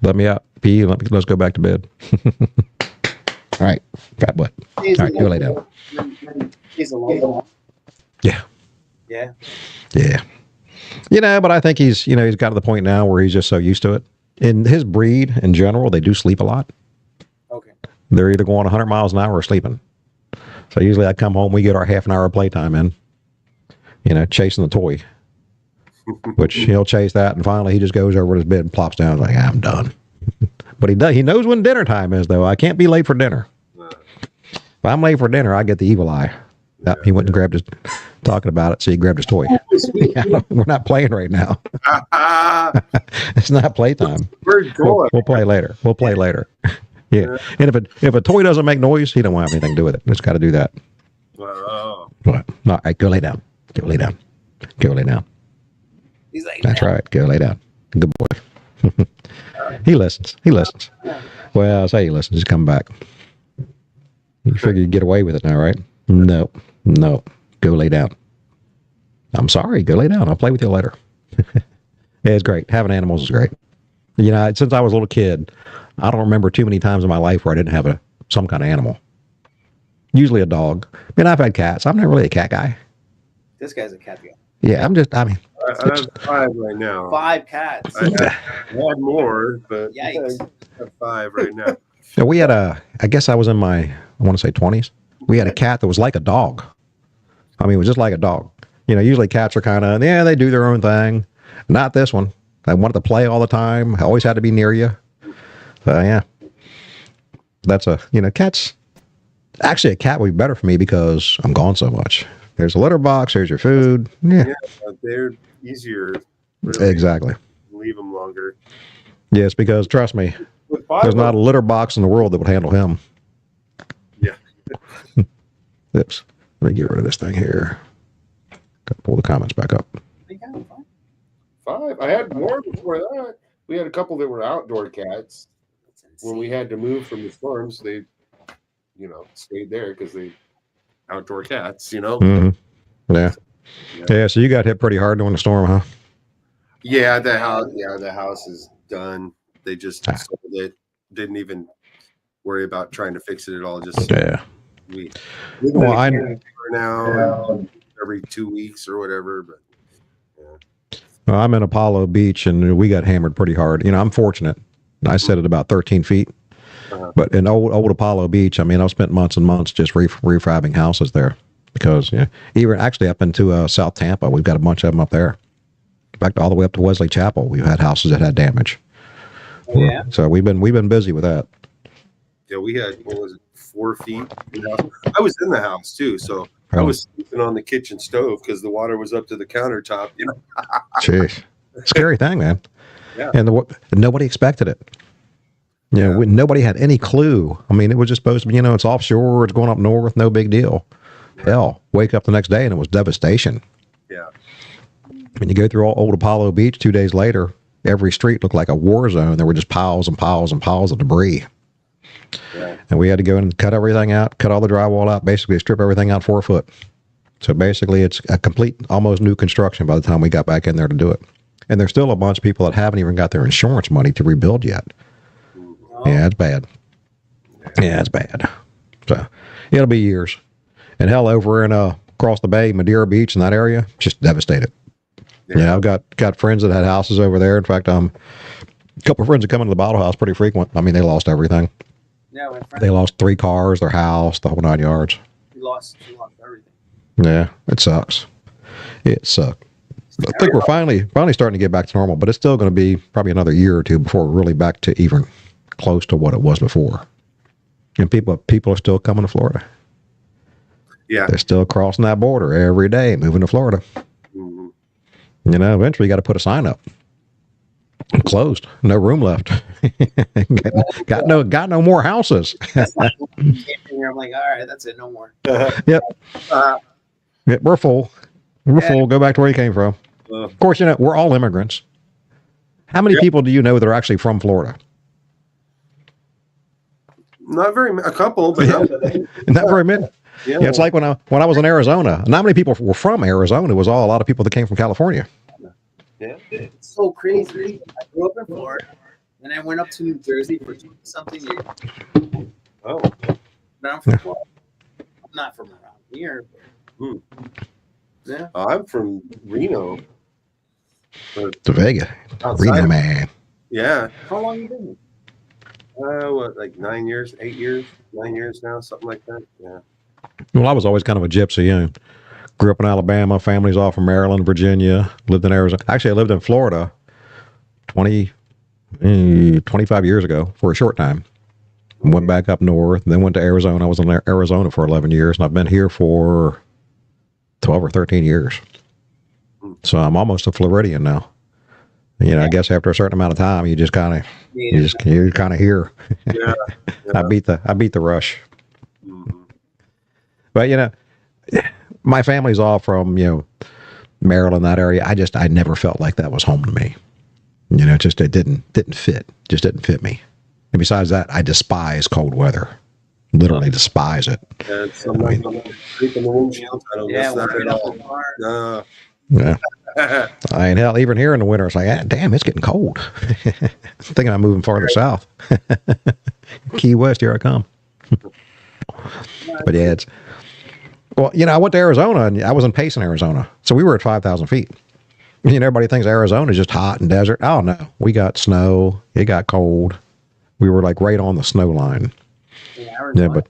Let me out. Pee. Let's go back to bed. All right. Fat butt. All right. Go lay down. He's alone. Yeah. Yeah. Yeah. But I think he's got to the point now where he's just so used to it. In his breed, in general, they do sleep a lot. Okay. They're either going 100 miles an hour or sleeping. So usually I come home, we get our half an hour of playtime in, chasing the toy, which he'll chase that. And finally he just goes over to his bed and plops down like, I'm done. But he knows when dinner time is, though. I can't be late for dinner. If I'm late for dinner, I get the evil eye. He went and grabbed his, talking about it, so he grabbed his toy. We're not playing right now. It's not playtime. We'll play later. Yeah. And if a toy doesn't make noise, he don't want to have anything to do with it. It's got to do that. Wow. But, all right, go lay down. Go lay down. Go lay down. He's like, That's right. Go lay down. Good boy. He listens. Well, I say he listens. He's coming back. You figure you'd get away with it now, right? No. Go lay down. I'm sorry. Go lay down. I'll play with you later. Yeah, it's great. Having animals is great. Since I was a little kid, I don't remember too many times in my life where I didn't have some kind of animal. Usually a dog. I mean, I've had cats. I'm not really a cat guy. this guy's a cat guy. Yeah, I have 5 right now. 5 cats. I had more, but Yikes. I have 5 right now. Yeah, we had I guess I was in my, I want to say 20s. We had a cat that was like a dog. I mean, it was just like a dog. Usually cats are kind of, they do their own thing. Not this one. I wanted to play all the time. I always had to be near you. So, yeah. That's cats. Actually, a cat would be better for me because I'm gone so much. There's a litter box. There's your food. Yeah. They're easier. Really. Exactly. Leave them longer. Yes, because trust me, there's not a litter box in the world that would handle him. Yeah. Oops. Let me get rid of this thing here. Got to pull the comments back up. 5. I had more before that. We had a couple that were outdoor cats. When we had to move from the farms, they, stayed there because they outdoor cats. Mm-hmm. Yeah. So you got hit pretty hard during the storm, huh? Yeah, the house is done. They just sold it. worry about trying to fix it at all. Just Yeah. we Well, I now every 2 weeks or whatever. But well, I'm in Apollo Beach, and we got hammered pretty hard. You know, I'm fortunate. I set it about 13 feet. But in old Apollo Beach, I mean, I've spent months and months just refabbing houses there because even actually up into South Tampa, we've got a bunch of them up there. Back all the way up to Wesley Chapel, we've had houses that had damage. Yeah. So we've been busy with that. yeah, we had, what was it, 4 feet? I was in the house too, so I was sleeping on the kitchen stove because the water was up to the countertop. You know, Jeez, scary thing, man. Yeah. And nobody expected it. Yeah. Nobody had any clue. I mean, it was just supposed to be, it's offshore, it's going up north, no big deal. Hell, wake up the next day and it was devastation. Yeah. When you go through old Apollo Beach 2 days later, every street looked like a war zone. There were just piles and piles and piles of debris. Yeah. And we had to go in and cut everything out, cut all the drywall out, basically strip everything out 4 foot. So basically, it's a complete, almost new construction by the time we got back in there to do it. And there's still a bunch of people that haven't even got their insurance money to rebuild yet. Yeah, it's bad. Yeah, it's bad. So it'll be years. And hell, over in across the bay, Madeira Beach and that area, just devastated. Yeah, I've got friends that had houses over there. In fact, a couple of friends that come into the bottle house pretty frequent. I mean, they lost everything. Yeah, my friend, They lost 3 cars, their house, the whole 9 yards. he lost everything. Yeah, it sucks. It sucks. I think we're finally starting to get back to normal, but it's still going to be probably another year or two before we're really back to even close to what it was before. And people are still coming to Florida. Yeah. They're still crossing that border every day, moving to Florida. Mhm. Eventually you got to put a sign up. Closed. No room left. got no more houses. That's like, came in here, I'm like, all right, that's it, no more. Yep. Uh, Yeah, we're full. We're full. Go back to where you came from. Of course, we're all immigrants. How many people do you know that are actually from Florida? Not a couple, but Not very many. yeah. Yeah, it's like when I was in Arizona. Not many people were from Arizona. It was a lot of people that came from California. Yeah. it's so crazy. I grew up in Florida, and I went up to New Jersey for something years. Oh. But I'm from Florida. I'm not from around here. But, yeah. I'm from Reno. To Vegas. Outside Reno of- man. Yeah. How long you been? What, like 9 years, 8 years, 9 years now, something like that. Yeah. Well, I was always kind of a gypsy. Grew up in Alabama. Family's all from Maryland, Virginia. Lived in Arizona. Actually, I lived in Florida 25 years ago for a short time. Went back up north, then went to Arizona. I was in Arizona for 11 years, and I've been here for 12 or 13 years. So I'm almost a Floridian now. I guess after a certain amount of time, you just kind of you're kind of here. Yeah. I beat the rush. Mhm. But my family's all from Maryland, that area. I never felt like that was home to me. It didn't fit. Just didn't fit me. And besides that, I despise cold weather. Literally despise it. Yeah, it's something creeping the windshield. I don't Yeah, miss that working at up all. the car. No. Yeah. I mean, hell, even here in the winter, it's like, damn, it's getting cold. Thinking I'm moving farther south. Key West, here I come. But yeah, I went to Arizona, and I was in Payson, Arizona. So we were at 5,000 feet. Everybody thinks Arizona is just hot and desert. Oh, no. We got snow. It got cold. We were like right on the snow line. Yeah, but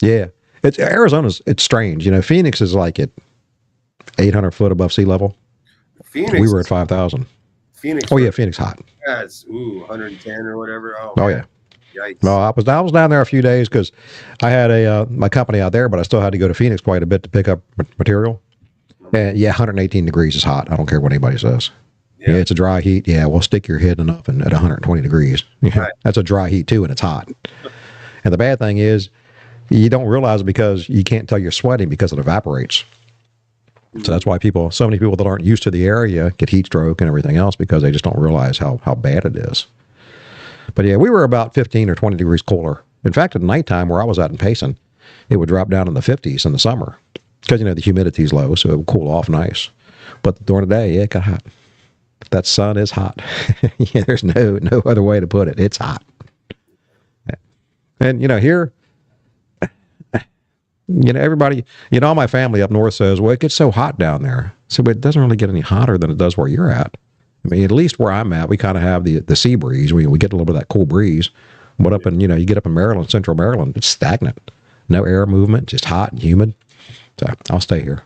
yeah, it's strange. Phoenix is like at 800 foot above sea level. Phoenix. We were at 5,000. Phoenix. Oh yeah, Phoenix hot. Yeah, it's 110 or whatever. Oh yeah. Yikes. No, I was down there a few days because I had my company out there, but I still had to go to Phoenix quite a bit to pick up material. And yeah, 118 degrees is hot. I don't care what anybody says. Yeah, it's a dry heat. Yeah, we'll stick your head in an oven at 120 degrees. Right. That's a dry heat too, and it's hot. And the bad thing is, you don't realize it because you can't tell you're sweating because it evaporates. So that's why so many people that aren't used to the area get heat stroke and everything else because they just don't realize how bad it is. But yeah, we were about 15 or 20 degrees cooler. In fact, at nighttime where I was at in Payson, it would drop down in the 50s in the summer because, the humidity's low, so it would cool off nice. But during the day, it got hot. That sun is hot. Yeah, there's no other way to put it. It's hot. And here, everybody, all my family up north says, well, it gets so hot down there. So, but it doesn't really get any hotter than it does where you're at. I mean, at least where I'm at, we kind of have the sea breeze. We get a little bit of that cool breeze. But up in, you get up in Maryland, central Maryland, it's stagnant. No air movement, just hot and humid. So I'll stay here.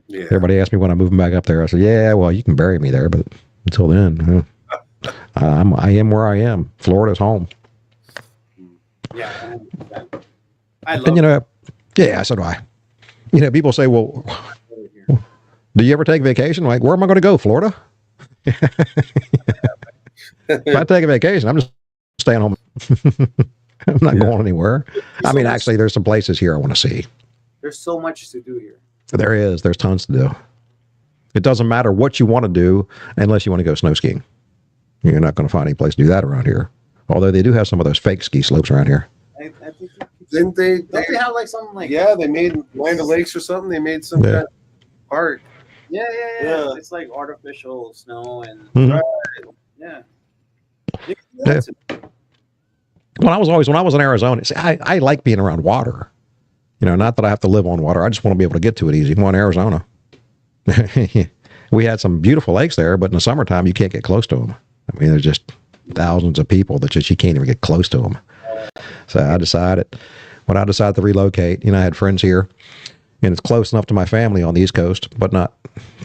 Yeah. Everybody asked me when I'm moving back up there. I said, yeah, well, you can bury me there, but until then, I am where I am. Florida's home. Yeah, I love And yeah, so do I. People say, well, it here. do you ever take vacation? Like, where am I going to go? Florida? If I take a vacation, I'm just staying home. I'm not going anywhere. I mean, actually, there's some places here I want to see. There's so much to do here. There is. There's tons to do. It doesn't matter what you want to do unless you want to go snow skiing. You're not going to find any place to do that around here. Although they do have some of those fake ski slopes around here. I think Didn't they? don't they have like something like Yeah, they made Land of Lakes or something. They made some Yeah. kind of park. yeah. Yeah. It's like artificial snow and Mhm. yeah. Yeah. When I was in Arizona, see, I like being around water. Not that I have to live on water. I just want to be able to get to it easy. Well, in Arizona, we had some beautiful lakes there, but in the summertime, you can't get close to them. I mean, there's just thousands of people that you can't even get close to them. So I decided, when I decided to relocate, I had friends here, and it's close enough to my family on the East Coast, but not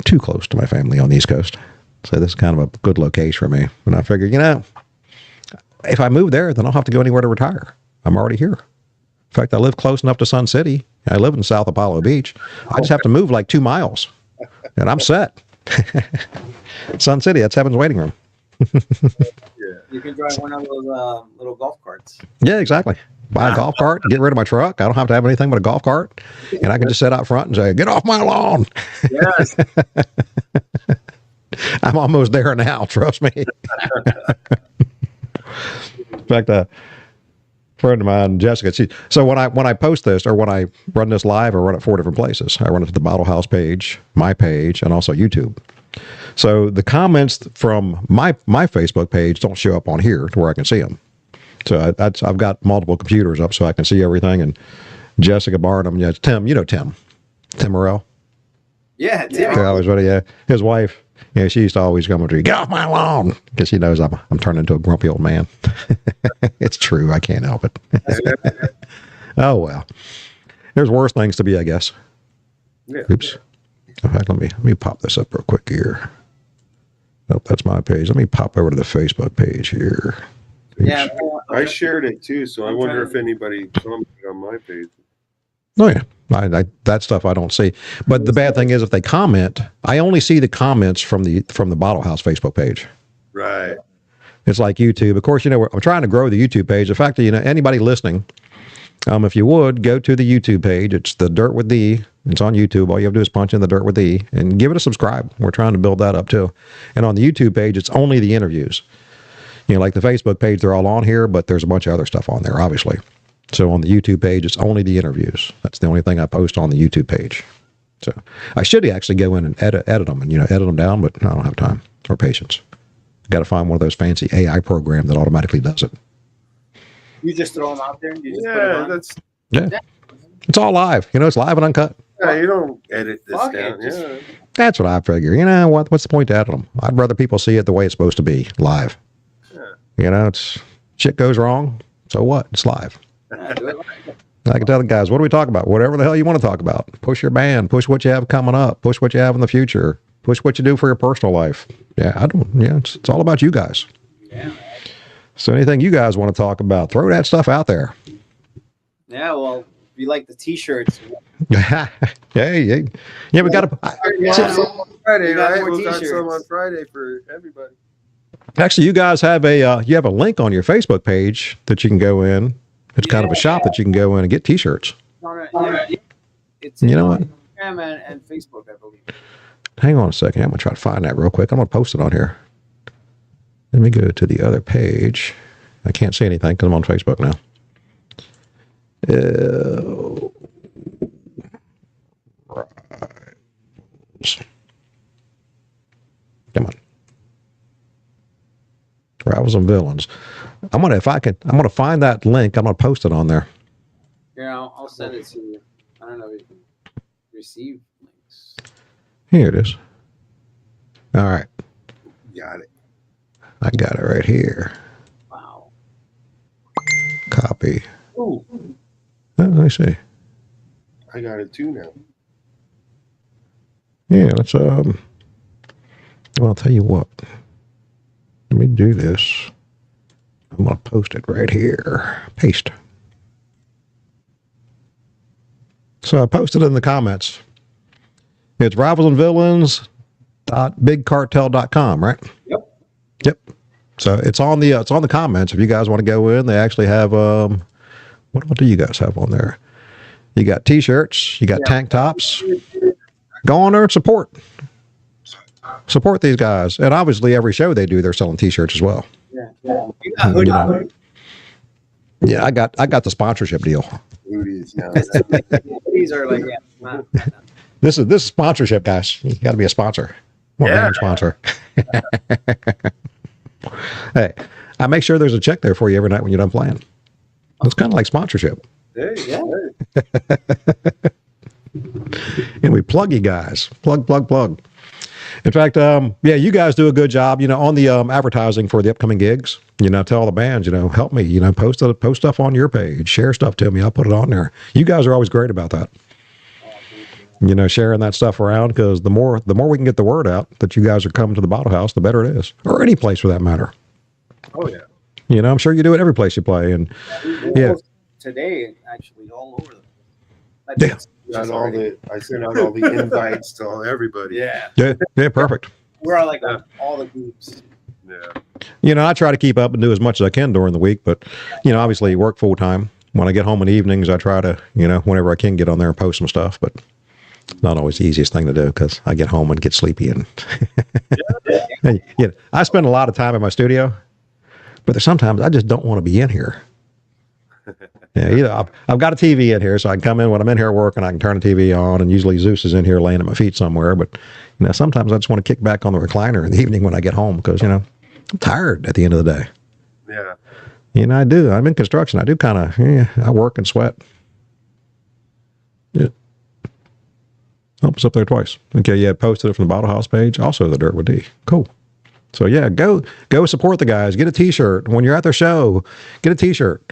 too close to my family on the East Coast. So this is kind of a good location for me. And I figured, if I move there, then I'll have to go anywhere to retire. I'm already here. In fact, I live close enough to Sun City. I live in South Apollo Beach. I just have to move like 2 miles, and I'm set. Sun City, that's heaven's waiting room. You can drive one of those little golf carts. Yeah, exactly. Buy a golf cart, get rid of my truck. I don't have to have anything but a golf cart, and I can just sit out front and say, "Get off my lawn." Yes. I'm almost there now. Trust me. In fact, a friend of mine, Jessica, so when I post this or when I run this live, I run it 4 different places. I run it to the Bottle House page, my page, and also YouTube. So the comments from my Facebook page don't show up on here to where I can see them. So I've got multiple computers up so I can see everything. And Jessica Barnum, Tim, Tim Morrell. Yeah, His wife. She used to always come to me, get off my lawn, because she knows I'm turning into a grumpy old man. It's true. I can't help it. Oh, well. There's worse things to be, I guess. Yeah. Oops. In fact, let me pop this up real quick here. Oh, that's my page. Let me pop over to the Facebook page here. Yeah. I shared it too, so I wonder if anybody commented on my page. Oh, yeah. That stuff I don't see. But the bad thing is, if they comment, I only see the comments from the Bottle House Facebook page. Right. It's like YouTube. Of course, I'm trying to grow the YouTube page. The fact that, anybody listening, if you would, go to the YouTube page. It's The Dirt with D. It's on YouTube. All you have to do is punch in The Dirt with D and give it a subscribe. We're trying to build that up too. And on the YouTube page, it's only the interviews. Like the Facebook page, they're all on here, but there's a bunch of other stuff on there, obviously. So on the YouTube page, it's only the interviews. That's the only thing I post on the YouTube page. So I should actually go in and edit them and, edit them down, but I don't have time or patience. Got to find one of those fancy AI programs that automatically does it. You just throw them out there. You just put it on. Yeah. It's all live. It's live and uncut. Yeah, you don't edit this Fuck down. it, just- Yeah. That's what I figure. What's the point to edit them? I'd rather people see it the way it's supposed to be, live. It's shit goes wrong. So what? It's live. Yeah, do it. I can tell the guys, what do we talk about? Whatever the hell you want to talk about. Push your band. Push what you have coming up. Push what you have in the future. Push what you do for your personal life. Yeah, it's all about you guys. Yeah. So anything you guys want to talk about, throw that stuff out there. Yeah. Well, if you like the T-shirts, Hey. Yeah, we got to. Friday, We got right? more We got some t-shirts. on Friday for everybody. Actually, you guys have a link on your Facebook page that you can go in. It's kind of a shop that you can go in and get T-shirts. it's You know what? Instagram and Facebook, I believe. Hang on a second. I'm going to try to find that real quick. I'm going to post it on here. Let me go to the other page. I can't see anything because I'm on Facebook now. Come on. Rivals and Villains. I'm gonna find that link. I'm gonna post it on there. Yeah, I'll send it to you. I don't know if you can receive links. Here it is. All right, Got it. I got it right here. Wow. Copy. Ooh. Let me see. I got it too now. Yeah, let's well, I'll tell you what. Let me do this. I'm gonna post it right here. Paste. So I posted in the comments. It's rivalsandvillains.bigcartel.com, right? Yep. Yep. So it's on the comments. If you guys want to go in, they actually have what do you guys have on there? You got t-shirts, you got tank tops. Go on there and support these guys. And obviously every show they do, they're selling t-shirts as well. Yeah. You got hoodies. Yeah, I got the sponsorship deal. Hoodies, yeah. These are like, yeah. This is sponsorship, guys. You got to be a sponsor. Yeah. Sponsor. Hey, I make sure there's a check there for you every night when you're done playing. It's kind of like sponsorship. There you go. And we plug you guys. Plug. In fact, yeah, you guys do a good job, on the advertising for the upcoming gigs. Tell the bands, help me, post stuff on your page, share stuff to me. I'll put it on there. You guys are always great about that. Sharing that stuff around, because the more we can get the word out that you guys are coming to the Bottle House, the better it is, or any place for that matter. Oh yeah. I'm sure you do it every place you play, and yeah. Today, actually, all over the. Yeah. I sent out all the invites to everybody. Yeah. Yeah, perfect. We're all like on all the groups. Yeah. I try to keep up and do as much as I can during the week, but obviously work full time. When I get home in the evenings, I try to, whenever I can, get on there and post some stuff, but not always the easiest thing to do because I get home and get sleepy and I spend a lot of time in my studio, but there's sometimes I just don't want to be in here. Yeah, I've got a TV in here, so I can come in when I'm in here working. I can turn the TV on, and usually Zeus is in here laying at my feet somewhere. But sometimes I just want to kick back on the recliner in the evening when I get home because I'm tired at the end of the day. Yeah. I do. I'm in construction. I do kind of. I work and sweat. Yeah. Oh, it's up there twice. Okay, yeah, posted it from the Bottle House page. Also, the Dirt with D. Cool. So yeah, go support the guys. Get a T-shirt when you're at their show. Get a T-shirt.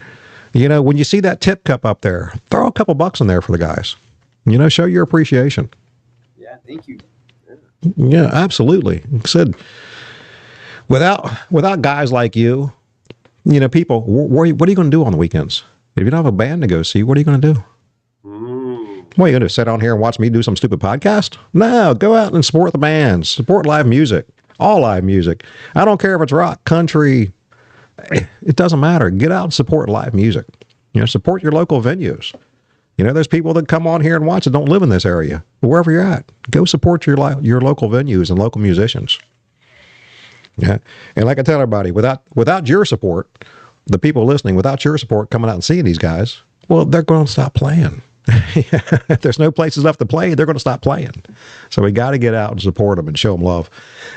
When you see that tip cup up there, throw a couple bucks in there for the guys. Show your appreciation. Yeah, thank you. Yeah, absolutely. Like I said, without guys like you, people, what are you going to do on the weekends? If you don't have a band to go see, what are you going to do? What are you going to do? Sit on here and watch me do some stupid podcast? No, go out and support the bands. Support live music. All live music. I don't care if it's rock, country. It doesn't matter. Get out and support live music. Support your local venues. There's people that come on here and watch that don't live in this area. But wherever you're at, go support your local venues and local musicians. Yeah. And like I tell everybody, without your support, the people listening, without your support coming out and seeing these guys, well, they're going to stop playing. If there's no places left to play, they're going to stop playing. So we got to get out and support them and show them love.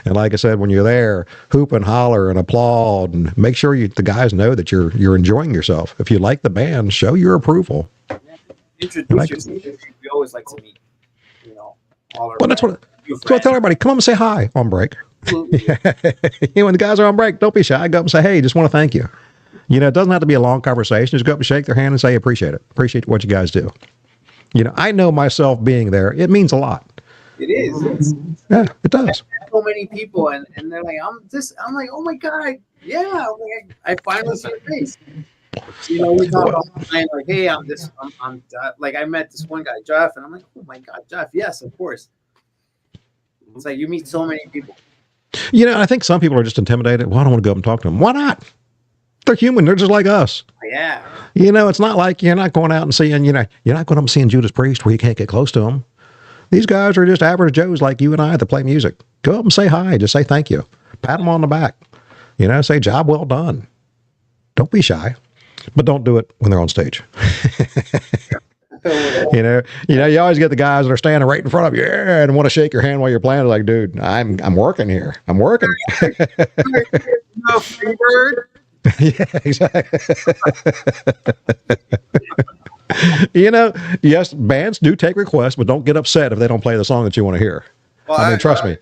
And like I said, when you're there, hoop and holler and applaud and make sure the guys know that you're enjoying yourself. If you like the band, show your approval. Introduce yourself. We always like to meet, all our. Well, that's what I tell everybody. Come on and say hi on break. When the guys are on break, don't be shy. Go up and say, hey, just want to thank you. It doesn't have to be a long conversation. Just go up and shake their hand and say, appreciate it. Appreciate what you guys do. I know myself being there, it means a lot. It is. Yeah, it does. So many people, and they're like, I'm like, oh my God, yeah. I finally see your face. We talk all the time, like, hey, I'm like, I met this one guy, Jeff, and I'm like, oh my God, Jeff, yes, of course. It's like you meet so many people. I think some people are just intimidated. Well, I don't want to go up and talk to them. Why not? They're human. They're just like us. Yeah. It's not like you're not going out and seeing, you're not going up and seeing Judas Priest where you can't get close to them. These guys are just average Joes like you and I that play music. Go up and say hi. Just say thank you. Pat them on the back. Say job well done. Don't be shy, but don't do it when they're on stage. You always get the guys that are standing right in front of you and want to shake your hand while you're playing. Like, dude, I'm working here. I'm working. No, Freebird. Yeah, exactly. You know, yes, bands do take requests, but don't get upset if they don't play the song that you want to hear. Well, I mean, trust me,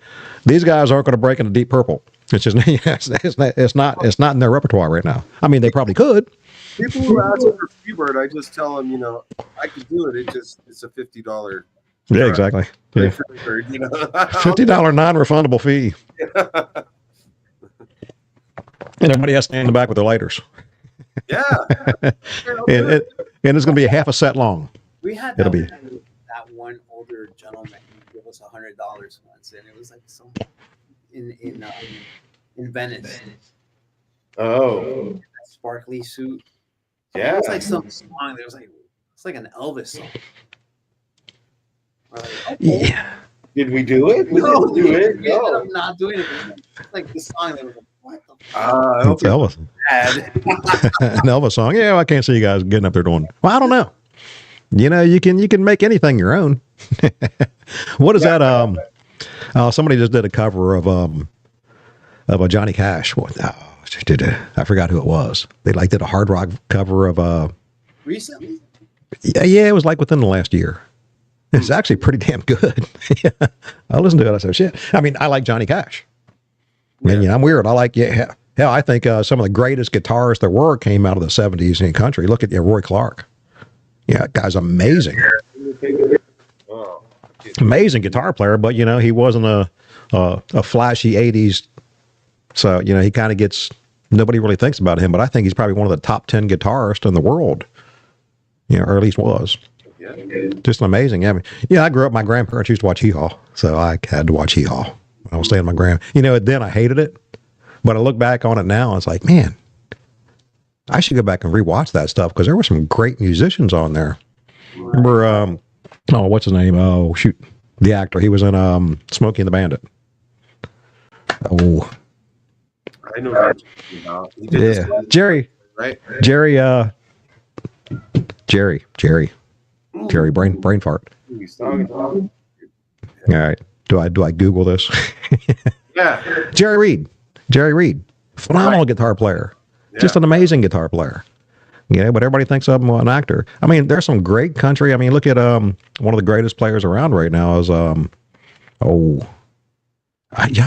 these guys aren't going to break into Deep Purple. It's just it's not in their repertoire right now. I mean, they probably could. People who ask for Freebird, I just tell them, I could do it. It's a $50. Yeah, exactly. Yeah. Freebird, $50 non-refundable fee. And everybody has to stand in the back with their lighters. Yeah. And it's going to be a half a set long. We had It'll that one older gentleman who gave us $100 once, and it was like some in Venice. Oh. That sparkly suit. Yeah. It was like some song. There was like it's like an Elvis song. We're like, okay. Yeah. Did we do it? No, We didn't do it. we ended No. up not doing it. It's like this song. They were like, what the fuck? I hope It's Elvis. bad. An Elvis song. Yeah, I can't see you guys getting up there doing. Well, I don't know. You know, you can make anything your own. What is that? Somebody just did a cover of a Johnny Cash. I forgot who it was. They did a hard rock cover of Recently? yeah, it was like within the last year. It's actually pretty damn good. Yeah. I listened to it. I said, shit. I mean, I like Johnny Cash. And I'm weird. I like, hell, I think some of the greatest guitarists there were came out of the 70s in country. Look at Roy Clark. Yeah, that guy's amazing. Oh. Amazing guitar player, but, he wasn't a flashy 80s. So, he kind of gets, nobody really thinks about him, but I think he's probably one of the top 10 guitarists in the world. Or at least was. Yeah. Just amazing. I mean, I grew up, my grandparents used to watch Hee Haw, so I had to watch Hee Haw when I was staying with my then I hated it, but I look back on it now, and it's like, man, I should go back and rewatch that stuff, because there were some great musicians on there. Remember, what's his name? Oh, shoot. The actor. He was in Smokey and the Bandit. Oh. I know what you're talking about. He did this one, Jerry. right? Jerry, brain fart. He's talking about. All right. Do I Google this? Yeah. Jerry Reed. Phenomenal guitar player. Just an amazing guitar player. But everybody thinks of him as an actor. I mean, there's some great country. I mean, look at one of the greatest players around right now is I'm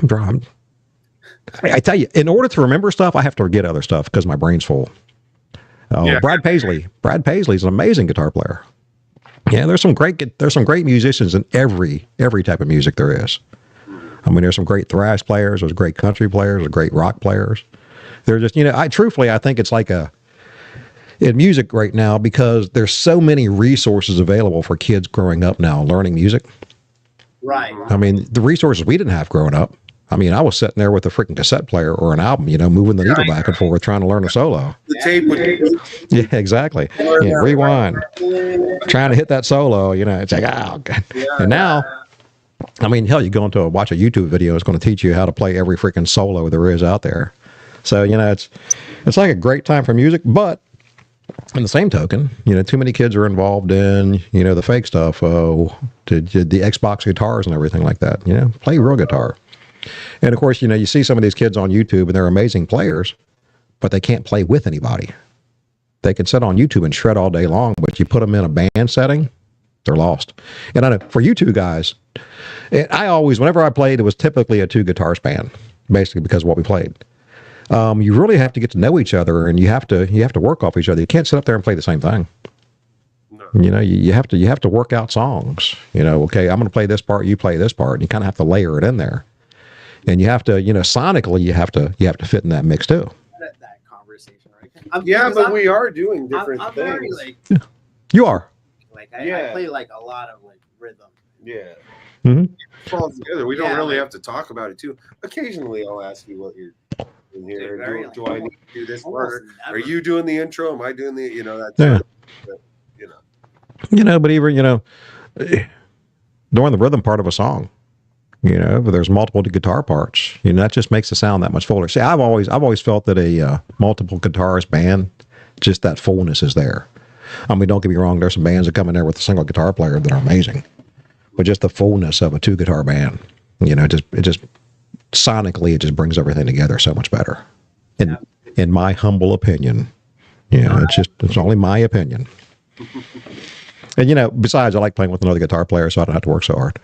drawing. I tell you, in order to remember stuff, I have to forget other stuff because my brain's full. Brad Paisley. Brad Paisley's an amazing guitar player. Yeah, there's some great musicians in every type of music there is. I mean, there's some great thrash players, there's great country players, there's great rock players. They're just, I think it's like in music right now, because there's so many resources available for kids growing up now learning music. Right. I mean, the resources we didn't have growing up. I mean, I was sitting there with a freaking cassette player or an album, moving the needle back and forth, trying to learn a solo. The tape would. Yeah, exactly. Rewind, trying to hit that solo. It's like, oh, God. And now, I mean, hell, you go into watch a YouTube video, it's going to teach you how to play every freaking solo there is out there. So it's like a great time for music, but in the same token, too many kids are involved in the fake stuff, the Xbox guitars and everything like that. Play real guitar. And of course, you see some of these kids on YouTube and they're amazing players, but they can't play with anybody. They can sit on YouTube and shred all day long, but you put them in a band setting, they're lost. And I know for you two guys, whenever I played, it was typically a 2 guitars band, basically because of what we played. You really have to get to know each other, and you have to work off each other. You can't sit up there and play the same thing. No. You have to work out songs. Okay, I'm going to play this part, you play this part, and you kind of have to layer it in there. And you have to, sonically, you have to fit in that mix too. That conversation, right? But we are doing different I'm things. very You are. I play like a lot of rhythm. Yeah. Mm-hmm. It falls together. We don't really have to talk about it too. Occasionally, I'll ask you what you're in here. Do I need to do this part? Are you doing the intro? Am I doing the? That's but even during the rhythm part of a song. But there's multiple guitar parts. That just makes the sound that much fuller. See, I've always felt that a multiple guitarist band, just that fullness is there. I mean, don't get me wrong. There's some bands that come in there with a single guitar player that are amazing, but just the fullness of a 2 guitar band, it just sonically, it just brings everything together so much better. And in my humble opinion. Yeah, it's only my opinion. And you know, besides, I like playing with another guitar player, so I don't have to work so hard.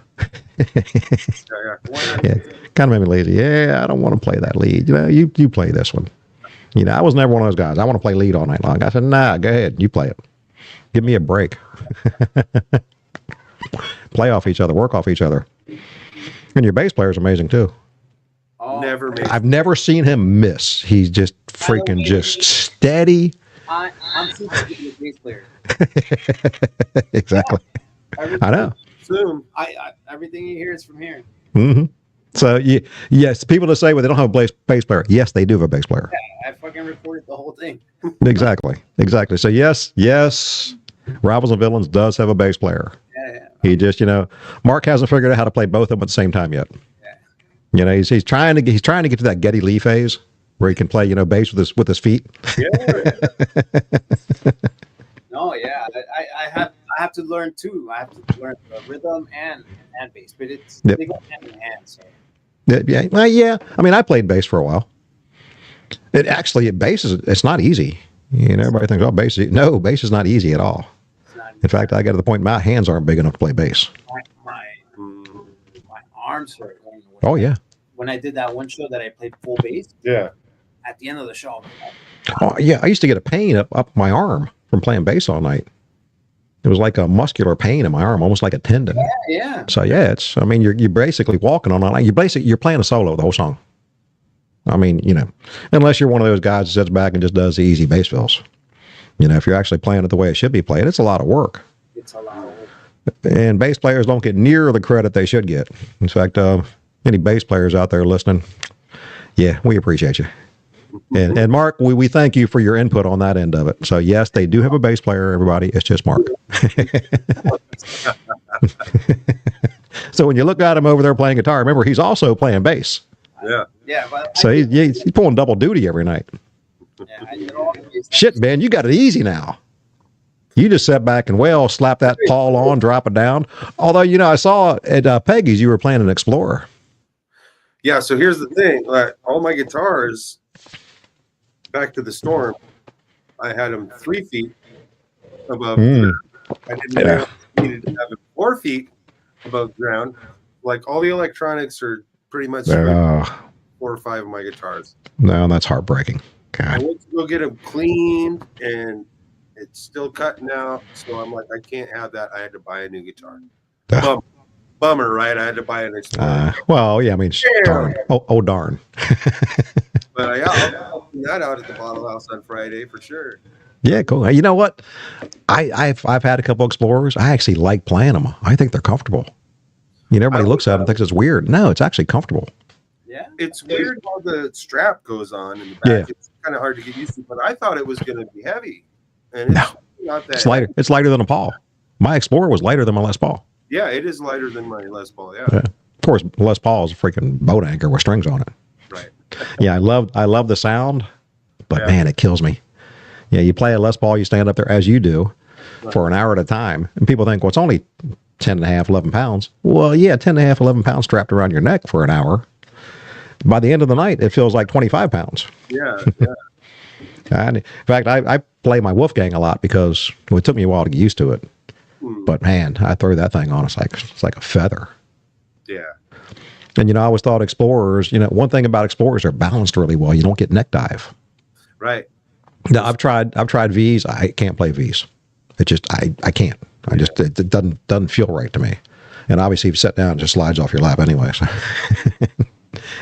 Yeah, kind of made me lazy. Yeah, I don't want to play that lead. You know, you play this one. You know, I was never one of those guys. I want to play lead all night long. I said, nah, go ahead, you play it. Give me a break. Play off each other, work off each other. And your bass player is amazing too. Never made. I've never seen him miss. He's just freaking just steady. I'm super good with bass player. Exactly. I know. Soon. I everything you hear is from here. Mm-hmm. So yes, people that say, well, they don't have a bass player. Yes, they do have a bass player. Yeah, I fucking recorded the whole thing. Exactly. So yes, Rivals and Villains does have a bass player. Yeah. He just, you know, Mark hasn't figured out how to play both of them at the same time yet. Yeah. You know, he's trying to get to that Geddy Lee phase where he can play, you know, bass with his feet. Yeah. No, yeah, I have to learn too. I have to learn the rhythm and bass, but they go hand in hand. So Yeah, well, yeah. I mean, I played bass for a while. Bass it's not easy. You know, everybody thinks, oh, bass is no, bass is not easy at all. it's not In fact, I got to the point my hands aren't big enough to play bass. my arms hurt. Oh yeah. When I did that one show that I played full bass, Yeah. at the end of the show, Oh yeah. I used to get a pain up my arm from playing bass all night. It was like a muscular pain in my arm, almost like a tendon. yeah. So yeah, I mean, you're basically walking on it. You're playing a solo the whole song. I mean, you know, unless you're one of those guys that sits back and just does the easy bass fills. You know, if you're actually playing it the way it should be played, it's a lot of work. It's a lot of work. And bass players don't get near the credit they should get. In fact, any bass players out there listening, yeah, we appreciate you. And Mark, we thank you for your input on that end of it. So yes, they do have a bass player, everybody. It's just Mark. So when you look at him over there playing guitar, remember he's also playing bass. Yeah. Yeah, but So he's pulling double duty every night. I did all the bass. Shit, man, you got it easy now. You just sat back and slap that Paul on, drop it down. Although, you know, I saw at Peggy's you were playing an Explorer. Yeah. So here's the thing: like all my guitars, back to the Storm, I had them 3 feet above. Mm. I didn't needed to have it 4 feet above ground. Like all the electronics are pretty much 4 or 5 of my guitars. No, that's heartbreaking. I God. went to go get them cleaned, and it's still cutting out. So I'm like, I can't have that. I had to buy a new guitar. Bummer, right? I had to buy an Explorer. Well, yeah, I mean, darn. Oh, darn. But yeah, I'll clean that out at the Bottle House on Friday for sure. Yeah, cool. Hey, you know what? I've had a couple Explorers. I actually like playing them. I think they're comfortable. You know, everybody looks at them and thinks it's weird. No, it's actually comfortable. Yeah. It's weird how the strap goes on in the back. Yeah. It's kind of hard to get used to, but I thought it was going to be heavy. And it's not that. It's lighter. It's lighter than a Paul. My Explorer was lighter than my Les Paul. Yeah, it is lighter than my Les Paul. Yeah. Of course, Les Paul is a freaking boat anchor with strings on it. Right. Yeah, I love the sound, but man, it kills me. Yeah, you play a Les Paul, you stand up there as you do for an hour at a time, and people think, well, it's only 10 and a half, 11 pounds. Well, yeah, 10 and a half, 11 pounds strapped around your neck for an hour. By the end of the night, it feels like 25 pounds. Yeah. And in fact, I play my Wolfgang a lot because it took me a while to get used to it. But man, I throw that thing on, it's like a feather. Yeah. And you know, I always thought Explorers, you know, one thing about Explorers, they're balanced really well. You don't get neck dive. Right. Now, I've tried V's. I can't play V's. It just I can't. It doesn't feel right to me. And obviously, if you sit down, it just slides off your lap anyway. So.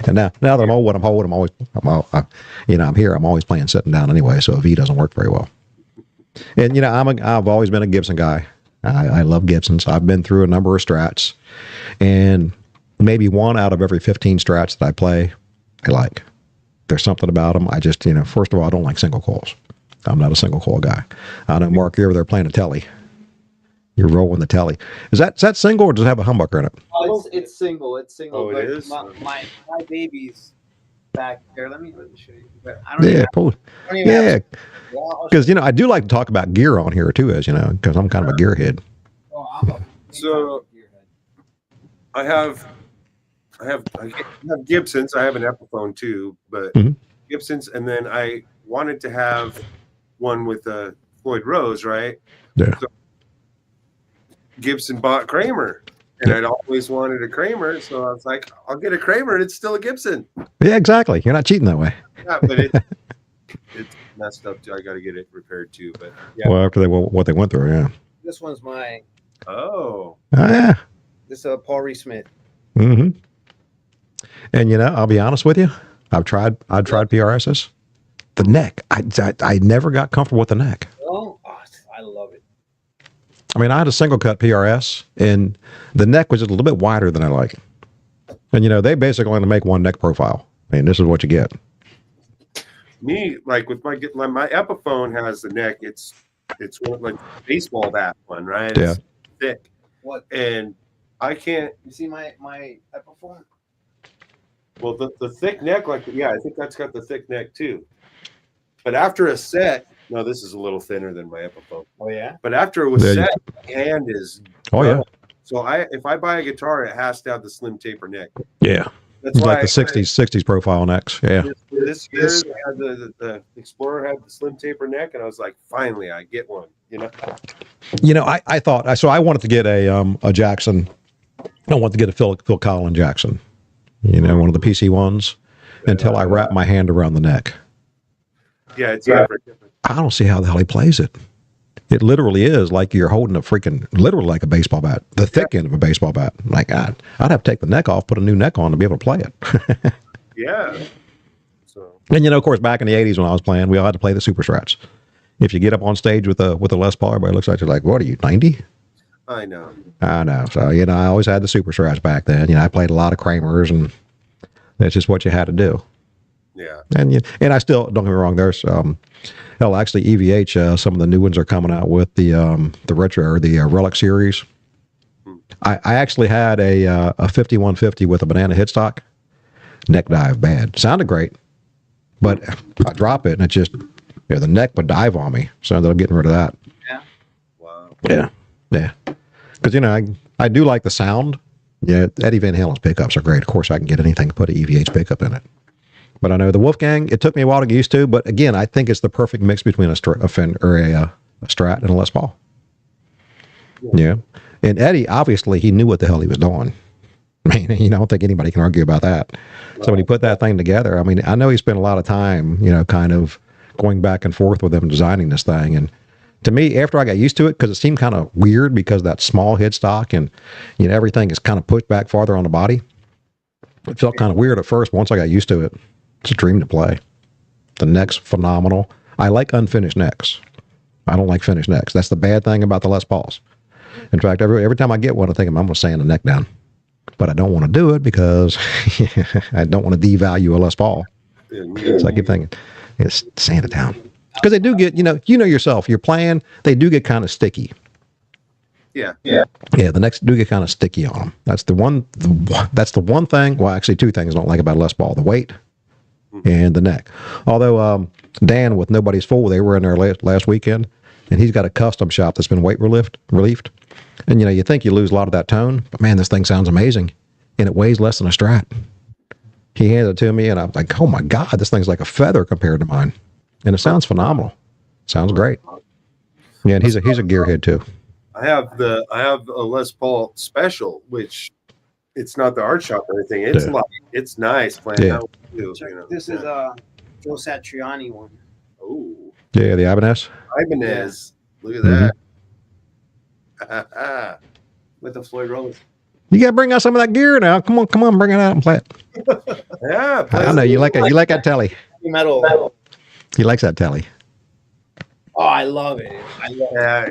And now that I'm old, I'm here. I'm always playing sitting down anyway. So a V doesn't work very well. And you know, I've always been a Gibson guy. I love Gibsons. I've been through a number of Strats, and maybe 1 out of every 15 Strats that I play, I like. There's something about them. I just, you know, first of all, I don't like single coils. I'm not a single coil guy. I know, Mark, you're over there playing a telly. You're rolling the telly. Is that single or does it have a humbucker in it? It's single. It's single. Oh, it but is? My baby's back there. Let me show you. But I don't Yeah, even cool. I don't even Yeah, have- Well, I'll show because you know I do like to talk about gear on here too, as you know, because I'm kind of a gearhead. you. Oh, I'm a- So- I have Gibsons. I have an Epiphone too, but Mhm. Gibsons, and then I wanted to have one with a Floyd Rose, right? Yeah. So Gibson bought Kramer, and I'd always wanted a Kramer, so I was like, I'll get a Kramer, and it's still a Gibson. Yeah, exactly. You're not cheating that way. Yeah, but it's messed up too. I got to get it repaired too. But yeah. Well, after what they went through, yeah. This one's mine. Oh. Yeah. This is Paul Reed Smith. Mm-hmm. And I'll be honest with you. I've tried PRSs. The neck, I never got comfortable with the neck. Oh, I love it. I mean, I had a single cut PRS, and the neck was just a little bit wider than I like. And they basically only make one neck profile. I mean, this is what you get. Me, like with my Epiphone has the neck. It's like baseball bat one, right? Yeah. It's thick. What? And I can't. You see my Epiphone? Well, the thick neck, I think that's got the thick neck too. But after a set, no, this is a little thinner than my Epiphone. Oh yeah. But after it was Yeah, set, my hand is. Oh yeah. So if I buy a guitar, it has to have the slim taper neck. Yeah. That's It's why like the 60s profile necks. Yeah. This year, they had the Explorer had the slim taper neck, and I was like, finally, I get one. I thought so. I wanted to get a Jackson. I wanted to get a Phil Collins Jackson. One of the PC ones. Until I wrapped my hand around the neck. Yeah, it's different. I don't see how the hell he plays it. It literally is like you're holding literally like a baseball bat, the thick end of a baseball bat. Like I'd have to take the neck off, put a new neck on to be able to play it. Yeah. So. And of course, back in the '80s when I was playing, we all had to play the Super Strats. If you get up on stage with a Les Paul, everybody looks at you like, "What are you, 90?" I know. I know. So I always had the Super Strats back then. I played a lot of Kramers, and that's just what you had to do. Yeah. And I still, don't get me wrong, there's actually EVH, some of the new ones are coming out with the retro or the Relic series. I actually had a 5150 with a banana headstock. Neck dive bad. Sounded great, but I drop it and it just the neck would dive on me. So I'm getting rid of that. Yeah. Wow. Yeah. Because I do like the sound. Yeah, Eddie Van Halen's pickups are great. Of course, I can get anything to put an EVH pickup in it. But I know the Wolfgang, it took me a while to get used to. But again, I think it's the perfect mix between a Fender or a Strat and a Les Paul. Yeah. And Eddie, obviously, he knew what the hell he was doing. I mean, I don't think anybody can argue about that. So when he put that thing together, I mean, I know he spent a lot of time, kind of going back and forth with him designing this thing. And to me, after I got used to it, because it seemed kind of weird because that small headstock and, everything is kind of pushed back farther on the body. It felt kind of weird at first. Once I got used to it, it's a dream to play. The neck's phenomenal. I like unfinished necks. I don't like finished necks. That's the bad thing about the Les Pauls. In fact, every time I get one, I think I'm going to sand the neck down. But I don't want to do it because I don't want to devalue a Les Paul. So I keep thinking, sand it down. Because they do get, yourself, you're playing, they do get kind of sticky. Yeah. The necks do get kind of sticky on them. That's the one thing. Well, actually, two things I don't like about a Les Paul: the weight and the neck. Although Dan with Nobody's Fool, they were in there last weekend, and he's got a custom shop that's been weight relieved. And you think you lose a lot of that tone, but man, this thing sounds amazing, and it weighs less than a Strat. He handed it to me, and I'm like, oh my god, this thing's like a feather compared to mine, and it sounds phenomenal. Sounds great. Yeah, and he's a gearhead too. I have a Les Paul Special, which it's not the art shop or anything. It's it's nice playing that one too. This is a Joe Satriani one. Oh. Yeah, the Ibanez. Ibanez. Look at that. With the Floyd Rose. You gotta bring out some of that gear now. Come on, bring it out and play it. Yeah, I know you like it. You like that telly. Metal. He likes that telly. Oh, I love it.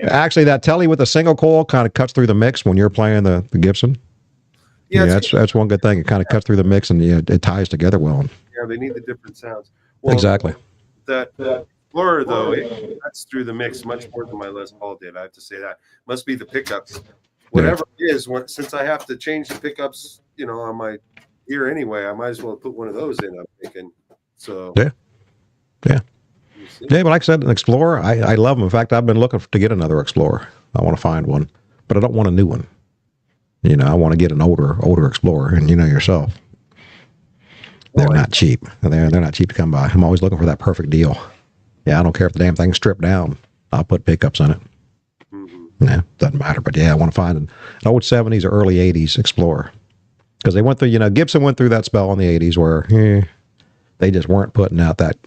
Actually, that telly with a single coil kind of cuts through the mix when you're playing the Gibson. Yeah, that's one good thing. It kind of cuts through the mix and it ties together well. Yeah, they need the different sounds. Well, exactly. That Explorer, though, it cuts through the mix much more than my Les Paul did. I have to say that. Must be the pickups. Whatever it is, since I have to change the pickups, on my ear anyway, I might as well put one of those in, I'm thinking. So Yeah, but like I said, an Explorer, I love them. In fact, I've been looking to get another Explorer. I want to find one, but I don't want a new one. I want to get an older Explorer, and yourself. They're not cheap. They're not cheap to come by. I'm always looking for that perfect deal. Yeah, I don't care if the damn thing's stripped down. I'll put pickups in it. Yeah, doesn't matter. But yeah, I want to find an old 70s or early 80s Explorer. Because they went through, Gibson went through that spell in the 80s where they just weren't putting out that,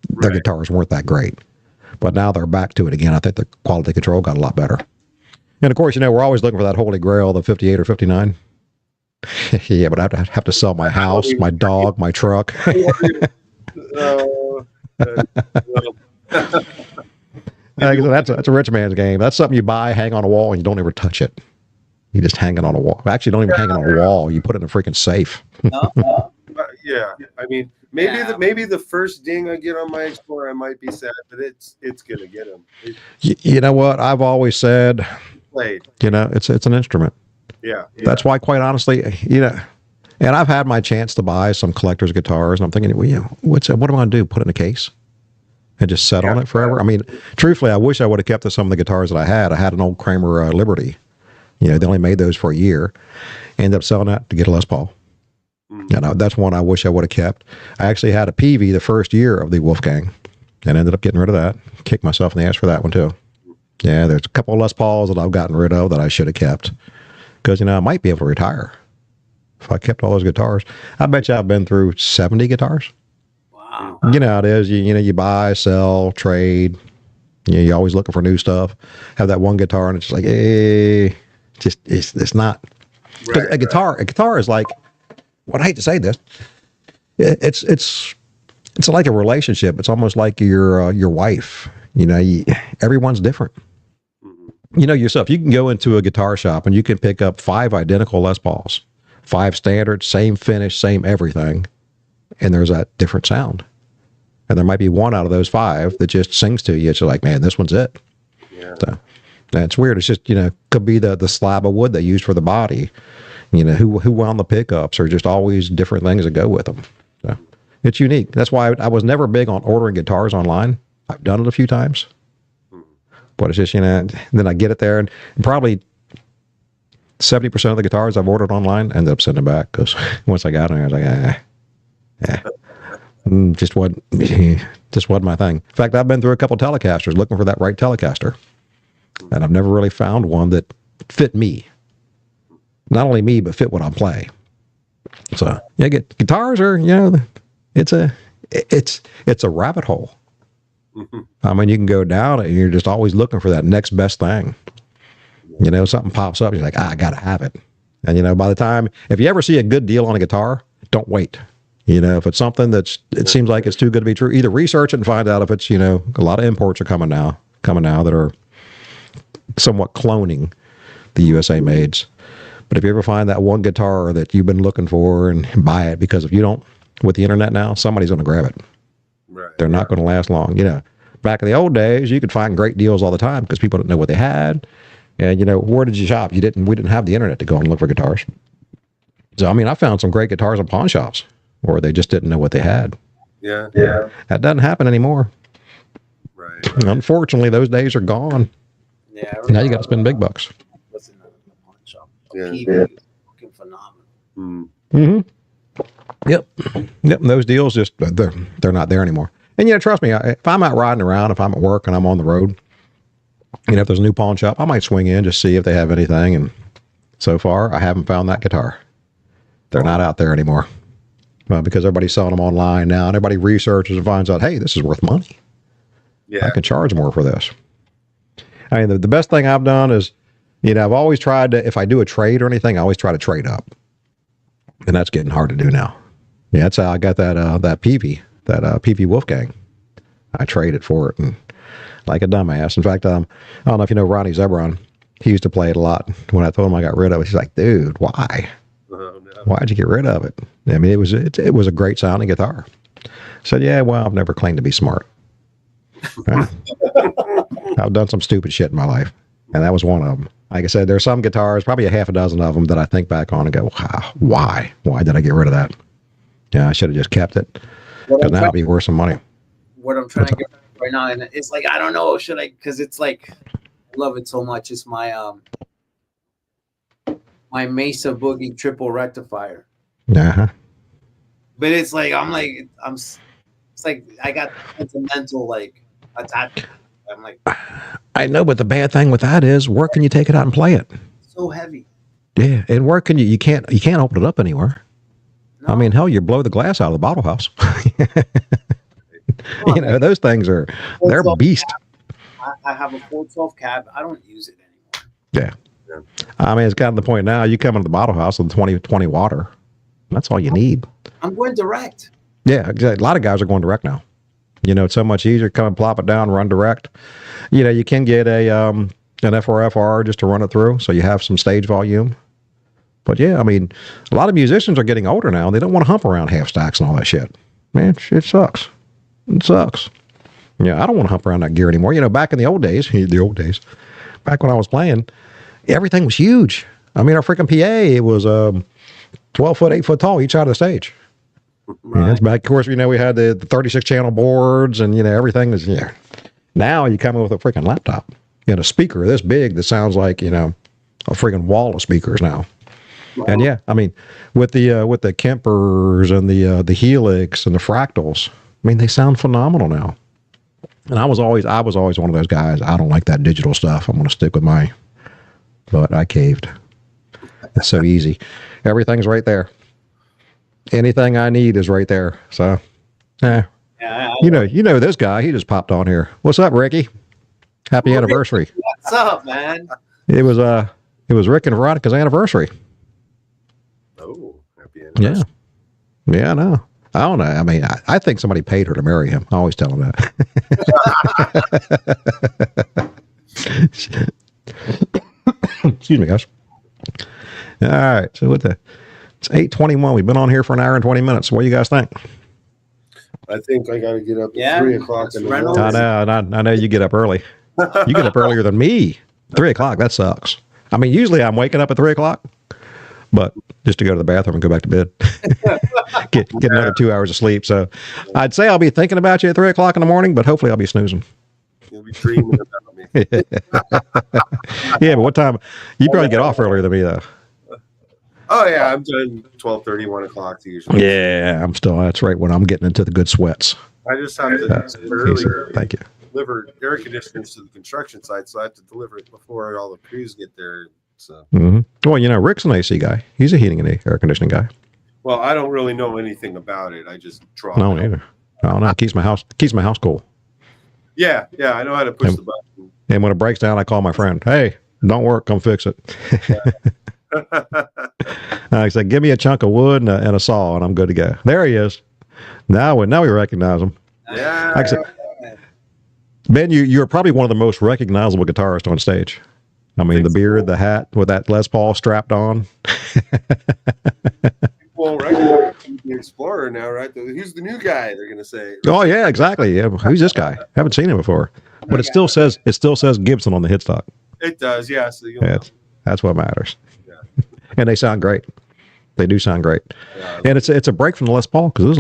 their guitars weren't that great. But now they're back to it again. I think the quality control got a lot better. And of course, we're always looking for that holy grail, the 58 or 59. Yeah, but I'd have to sell my house, my dog, my truck. That's a rich man's game. That's something you buy, hang on a wall, and you don't ever touch it. You just hang it on a wall. Actually, don't even hang it on a wall. You put it in a freaking safe. Yeah, I mean, maybe the first ding I get on my Explorer, I might be sad, but it's gonna get him. You know what? I've always said, played. It's an instrument. Yeah. That's why, quite honestly, and I've had my chance to buy some collector's guitars, and I'm thinking, what am I going to do? Put it in a case and just set on it forever? I mean, truthfully, I wish I would have kept some of the guitars that I had. I had an old Kramer Liberty. They only made those for a year. Ended up selling that to get a Les Paul. That's one I wish I would have kept. I actually had a Peavey the first year of the Wolfgang and ended up getting rid of that. Kicked myself in the ass for that one too. Yeah, there's a couple of Les Pauls that I've gotten rid of that I should have kept. Because, I might be able to retire if I kept all those guitars. I bet you I've been through 70 guitars. Wow. You know how it is. You buy, sell, trade. You're always looking for new stuff. Have that one guitar and it's just like, it's not. Right, a guitar is like, well, I hate to say this. It's like a relationship. It's almost like your wife. Everyone's different. Yourself, you can go into a guitar shop and you can pick up 5 identical Les Pauls, 5 standard, same finish, same everything. And there's that different sound. And there might be one out of those 5 that just sings to you. It's like, man, this one's it. Yeah. So, and it's weird. It's just, could be the slab of wood they use for the body, who wound the pickups, or just always different things that go with them. So it's unique. That's why I was never big on ordering guitars online. I've done it a few times. But it's just, then I get it there, and probably 70% of the guitars I've ordered online ended up sending back, because once I got it, I was like, just wasn't my thing. In fact, I've been through a couple Telecasters looking for that right Telecaster, and I've never really found one that fit me. Not only me, but fit what I'm playing. So yeah, guitars are, it's a rabbit hole. I mean, you can go down and you're just always looking for that next best thing. Something pops up, you're like, I gotta have it. And by the time, if you ever see a good deal on a guitar, don't wait. If it's something it seems like it's too good to be true, either research it and find out if it's, a lot of imports are coming now that are somewhat cloning the USA mades. But if you ever find that one guitar that you've been looking for, and buy it, because if you don't, with the internet now, somebody's going to grab it. Right. They're not going to last long. Back in the old days, you could find great deals all the time because people didn't know what they had. And, where did you shop? We didn't have the internet to go and look for guitars. So, I mean, I found some great guitars in pawn shops where they just didn't know what they had. Yeah. That doesn't happen anymore. Right. Unfortunately, those days are gone. Yeah. Now you got to spend big bucks. Listen to the pawn shop. Yeah. Fucking phenomenal. Mm-hmm. Yep. Those deals just they're not there anymore. And trust me, if I'm out riding around, if I'm at work and I'm on the road, if there's a new pawn shop, I might swing in just see if they have anything. And so far, I haven't found that guitar. They're not out there anymore. Because everybody's selling them online now, and everybody researches and finds out, hey, this is worth money. Yeah. I can charge more for this. I mean, the best thing I've done is, I've always tried to, if I do a trade or anything, I always try to trade up. And that's getting hard to do now. Yeah, that's how I got that Peavey, Peavey Wolfgang. I traded for it, and like a dumbass. In fact, I don't know if you know Ronnie Zebron. He used to play it a lot. When I told him I got rid of it, he's like, dude, why? Oh, no. Why'd you get rid of it? I mean, it was a great sounding guitar. I said, yeah, well, I've never claimed to be smart. I've done some stupid shit in my life, and that was one of them. Like I said, there's some guitars, probably a half a dozen of them, that I think back on and go, wow, why did I get rid of that? Yeah, I should have just kept it, because now it'd be worth some money. What I'm trying to get right now, and it's like, I don't know, because it's like, I love it so much. It's my my Mesa Boogie triple rectifier. Uh-huh. But it's like, I'm It's like I got sentimental like attachment. I'm like I know, but the bad thing with that is, where can you take it out and play it? so heavy. Yeah, and where can you can't open it up anywhere. No. I mean, hell, you blow the glass out of the bottle house. Come on, You know, those things they're beast. I have a 412 cab. I don't use it anymore. Yeah. I mean, it's gotten to the point now, you come into the bottle house with 20 water. That's all you need. I'm going direct. Yeah, exactly. A lot of guys are going direct now. You know, it's so much easier. Come and plop it down, run direct. You know, you can get an F4FR just to run it through, so you have some stage volume. But yeah, I mean, a lot of musicians are getting older now, and they don't want to hump around half stacks and all that shit. Man, it sucks. It sucks. Yeah, I don't want to hump around that gear anymore. You know, back in the old days, back when I was playing, everything was huge. I mean, our freaking PA, it was 12 foot, 8 foot tall each side of the stage. Right. Yeah, that's back. Of course, you know, we had the 36 channel boards, and you know, everything was, yeah. Now you come in with a freaking laptop. You know, a speaker this big that sounds like, you know, a freaking wall of speakers now. Wow. And yeah, I mean, with the Kempers and the Helix and the Fractals, I mean, they sound phenomenal now. And I was always one of those guys. I don't like that digital stuff. I'm going to stick with my. But I caved. It's so easy. Everything's right there. Anything I need is right there. So, Yeah, you know this guy. He just popped on here. What's up, Ricky? Happy anniversary. what's up, man? It was Rick and Veronica's anniversary. Oh, happy Yeah. anniversary. Yeah, I know. I don't know. I mean, I think somebody paid her to marry him. I always tell him that. Excuse me, guys. All right. So it's 8:21. We've been on here for an hour and 20 minutes. What do you guys think? I think I got to get up Yeah, at 3 o'clock in the Reynolds. morning. I know you get up early. You get up earlier than me. 3 o'clock. That sucks. I mean, usually I'm waking up at 3 o'clock, but just to go to the bathroom and go back to bed, get another 2 hours of sleep. So I'd say I'll be thinking about you at 3 o'clock in the morning, but hopefully I'll be snoozing. You'll be dreaming about me. Yeah, but what time? You probably get off earlier than me, though. Oh yeah, I'm done 12:30, 1 o'clock usually. Yeah, that's right when I'm getting into the good sweats. I just have to early Thank you. deliver air conditioners to the construction site, so I have to deliver it before all the crews get there. So, Well, you know, Rick's an AC guy. He's a heating and air conditioning guy. well, I don't really know anything about it. I just draw. No, it up. neither. No, no, keeps my house cool. Yeah, I know how to push the button. And when it breaks down, I call my friend. Hey, don't work. Come fix it. I said, give me a chunk of wood and a saw, and I'm good to go. There he is. Now we recognize him. Yeah. Like I said, Ben, you're probably one of the most recognizable guitarists on stage. I mean, the beard, the hat with that Les Paul strapped on. Well, recognize the Explorer now, right? Who's the new guy? They're gonna say. Oh yeah, exactly. Yeah, who's this guy? Haven't seen him before. But it still says Gibson on the headstock. It does, yeah. So you'll Yeah, that's what matters. Yeah. And they sound great. They do sound great. Yeah. And it's a break from the Les Paul because it's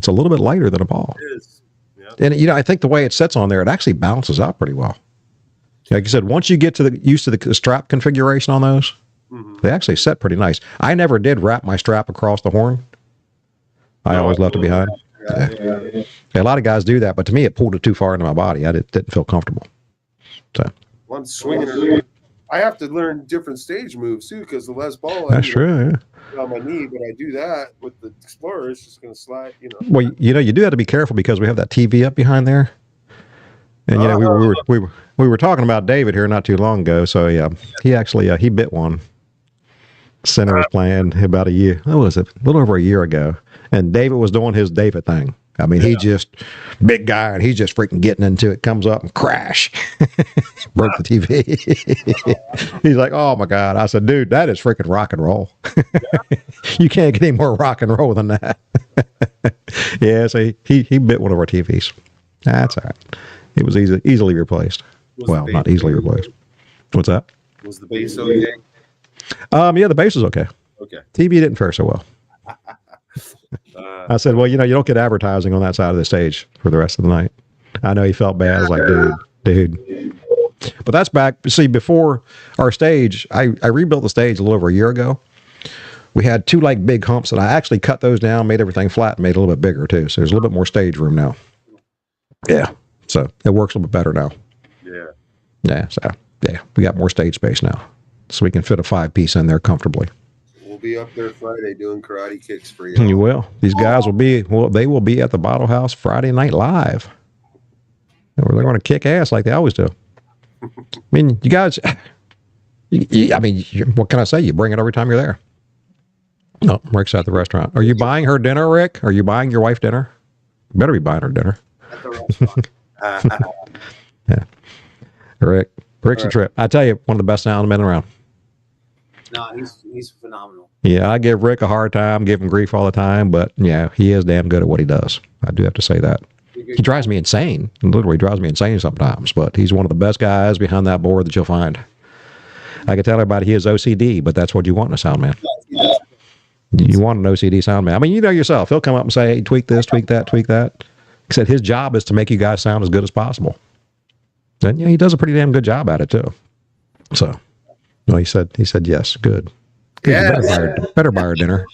a little bit lighter than a Paul. It is. Yeah. And you know, I think the way it sits on there, it actually balances out pretty well. Like you said, once you get used to the strap configuration on those, they actually set pretty nice. I never did wrap my strap across the horn. I always left it behind. Yeah. A lot of guys do that, but to me, it pulled it too far into my body. I didn't feel comfortable. So Well, I'm swinging it. I have to learn different stage moves too, because the Les Paul. that's true. Yeah. On my knee, but I do that with the Explorer. It's just going to slide. You know. Well, you know, you do have to be careful because we have that TV up behind there. And you know, we were talking about David here not too long ago. So yeah, he actually he bit one. Center was playing about a year. What was it? A little over a year ago. And David was doing his David thing. I mean, he just big guy, and he's just freaking getting into it. Comes up and crash, broke the TV. He's like, "Oh my god!" I said, "Dude, that is freaking rock and roll. You can't get any more rock and roll than that." Yeah, so he bit one of our TVs. That's all right. It was easily replaced. Well, not easily replaced. What's that? Was the bass okay? Yeah, the bass is okay. Okay. TV didn't fare so well. I said, well, you know, you don't get advertising on that side of the stage for the rest of the night. I know he felt bad. I was like, dude. But that's back. See, before our stage, I rebuilt the stage a little over a year ago. we had two like big humps, and I actually cut those down, made everything flat, and made it a little bit bigger too. So there's a little bit more stage room now. Yeah, so it works a little bit better now. Yeah, so yeah, we got more stage space now, so we can fit a 5-piece in there comfortably. We'll be up there Friday doing karate kicks for You will. These guys will be. Well, they will be at the Bottle House Friday Night Live. They're going to kick ass like they always do. I mean, you guys. What can I say? You bring it every time you're there. No, Rick's at the restaurant. Are you buying her dinner, Rick? Are you buying your wife dinner? You better be buying her dinner. At the restaurant. Yeah. Rick's a trip. I tell you, one of the best sound men around. No, he's phenomenal. Yeah, I give Rick a hard time, give him grief all the time, but yeah, he is damn good at what he does. I do have to say that. He drives me insane. Literally drives me insane sometimes, but he's one of the best guys behind that board that you'll find. I can tell everybody he is OCD, but that's what you want in a sound man. You want an OCD sound man. I mean, you know yourself. He'll come up and say, hey, tweak this, tweak that, tweak that. He said his job is to make you guys sound as good as possible. And yeah, he does a pretty damn good job at it too. So, no, he said yes, good. Yeah, better buy her dinner.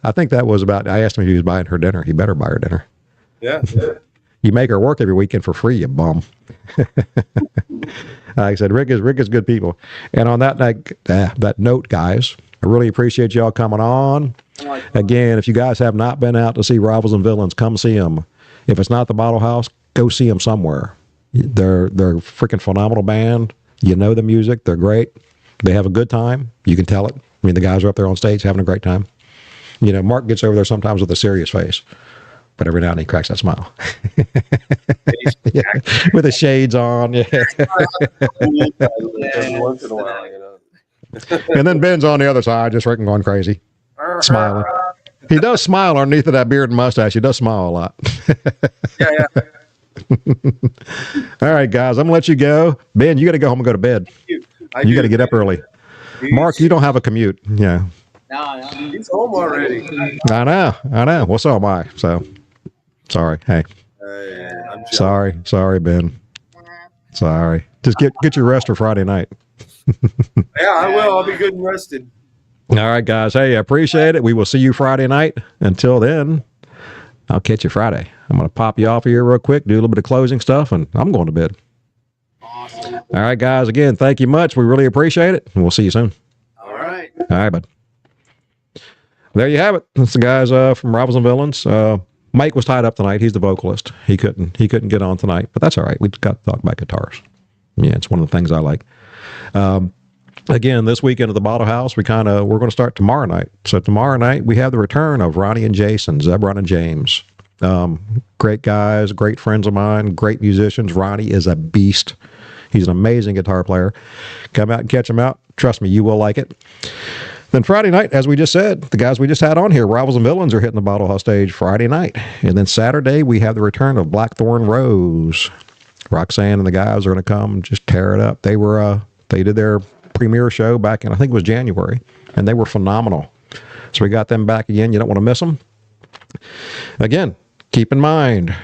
I think that was about. I asked him if he was buying her dinner. He better buy her dinner. Yeah. You make her work every weekend for free, you bum. Like I said, Rick is good people. And on that note, guys, I really appreciate y'all coming on. Again, if you guys have not been out to see Rivals and Villains, come see them. If it's not the Bottle House, go see them somewhere. They're a freaking phenomenal band. You know the music. They're great. They have a good time. You can tell it. I mean, the guys are up there on stage having a great time. You know, Mark gets over there sometimes with a serious face, but every now and then he cracks that smile. Yeah, with the shades on. Yeah. Every once in a while, you know. And then Ben's on the other side, just freaking going crazy, smiling. He does smile underneath of that beard and mustache. He does smile a lot. Yeah. All right, guys, I'm going to let you go. Ben, you got to go home and go to bed. You got to get up early. Mark, you don't have a commute. Yeah. No. He's home already. I know. Well, so am I. So, sorry. Hey. I'm Sorry, Ben. Sorry. Just get your rest for Friday night. Yeah, I will. I'll be good and rested. All right, guys. Hey, I appreciate it. We will see you Friday night. Until then, I'll catch you Friday. I'm going to pop you off here real quick, do a little bit of closing stuff, and I'm going to bed. Awesome. All right, guys. Again, thank you much. We really appreciate it, and we'll see you soon. All right. All right, bud. There you have it. That's the guys from Rivals and Villains. Mike was tied up tonight. He's the vocalist. He couldn't get on tonight, but that's all right. We got to talk about guitars. Yeah, it's one of the things I like. Again, this weekend at the Bottle House, we're going to start tomorrow night. So tomorrow night we have the return of Ronnie and Jason, Zebron and James. Great guys, great friends of mine, great musicians. Ronnie is a beast. He's an amazing guitar player. Come out and catch him out. Trust me, you will like it. Then Friday night, as we just said, the guys we just had on here, Rivals and Villains, are hitting the Bottle House stage Friday night. And then Saturday, we have the return of Blackthorn Rose. Roxanne and the guys are going to come and just tear it up. They did their premiere show back in, I think it was January, and they were phenomenal. So we got them back again. You don't want to miss them. Again, keep in mind,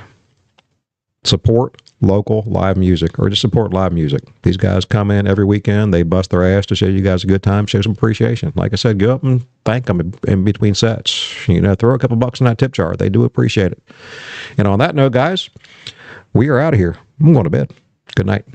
support local live music, or just support live music. These guys come in every weekend. They bust their ass to show you guys a good time, show some appreciation. Like I said, go up and thank them in between sets. You know, throw a couple bucks in that tip jar. They do appreciate it. And on that note, guys, we are out of here. I'm going to bed. Good night.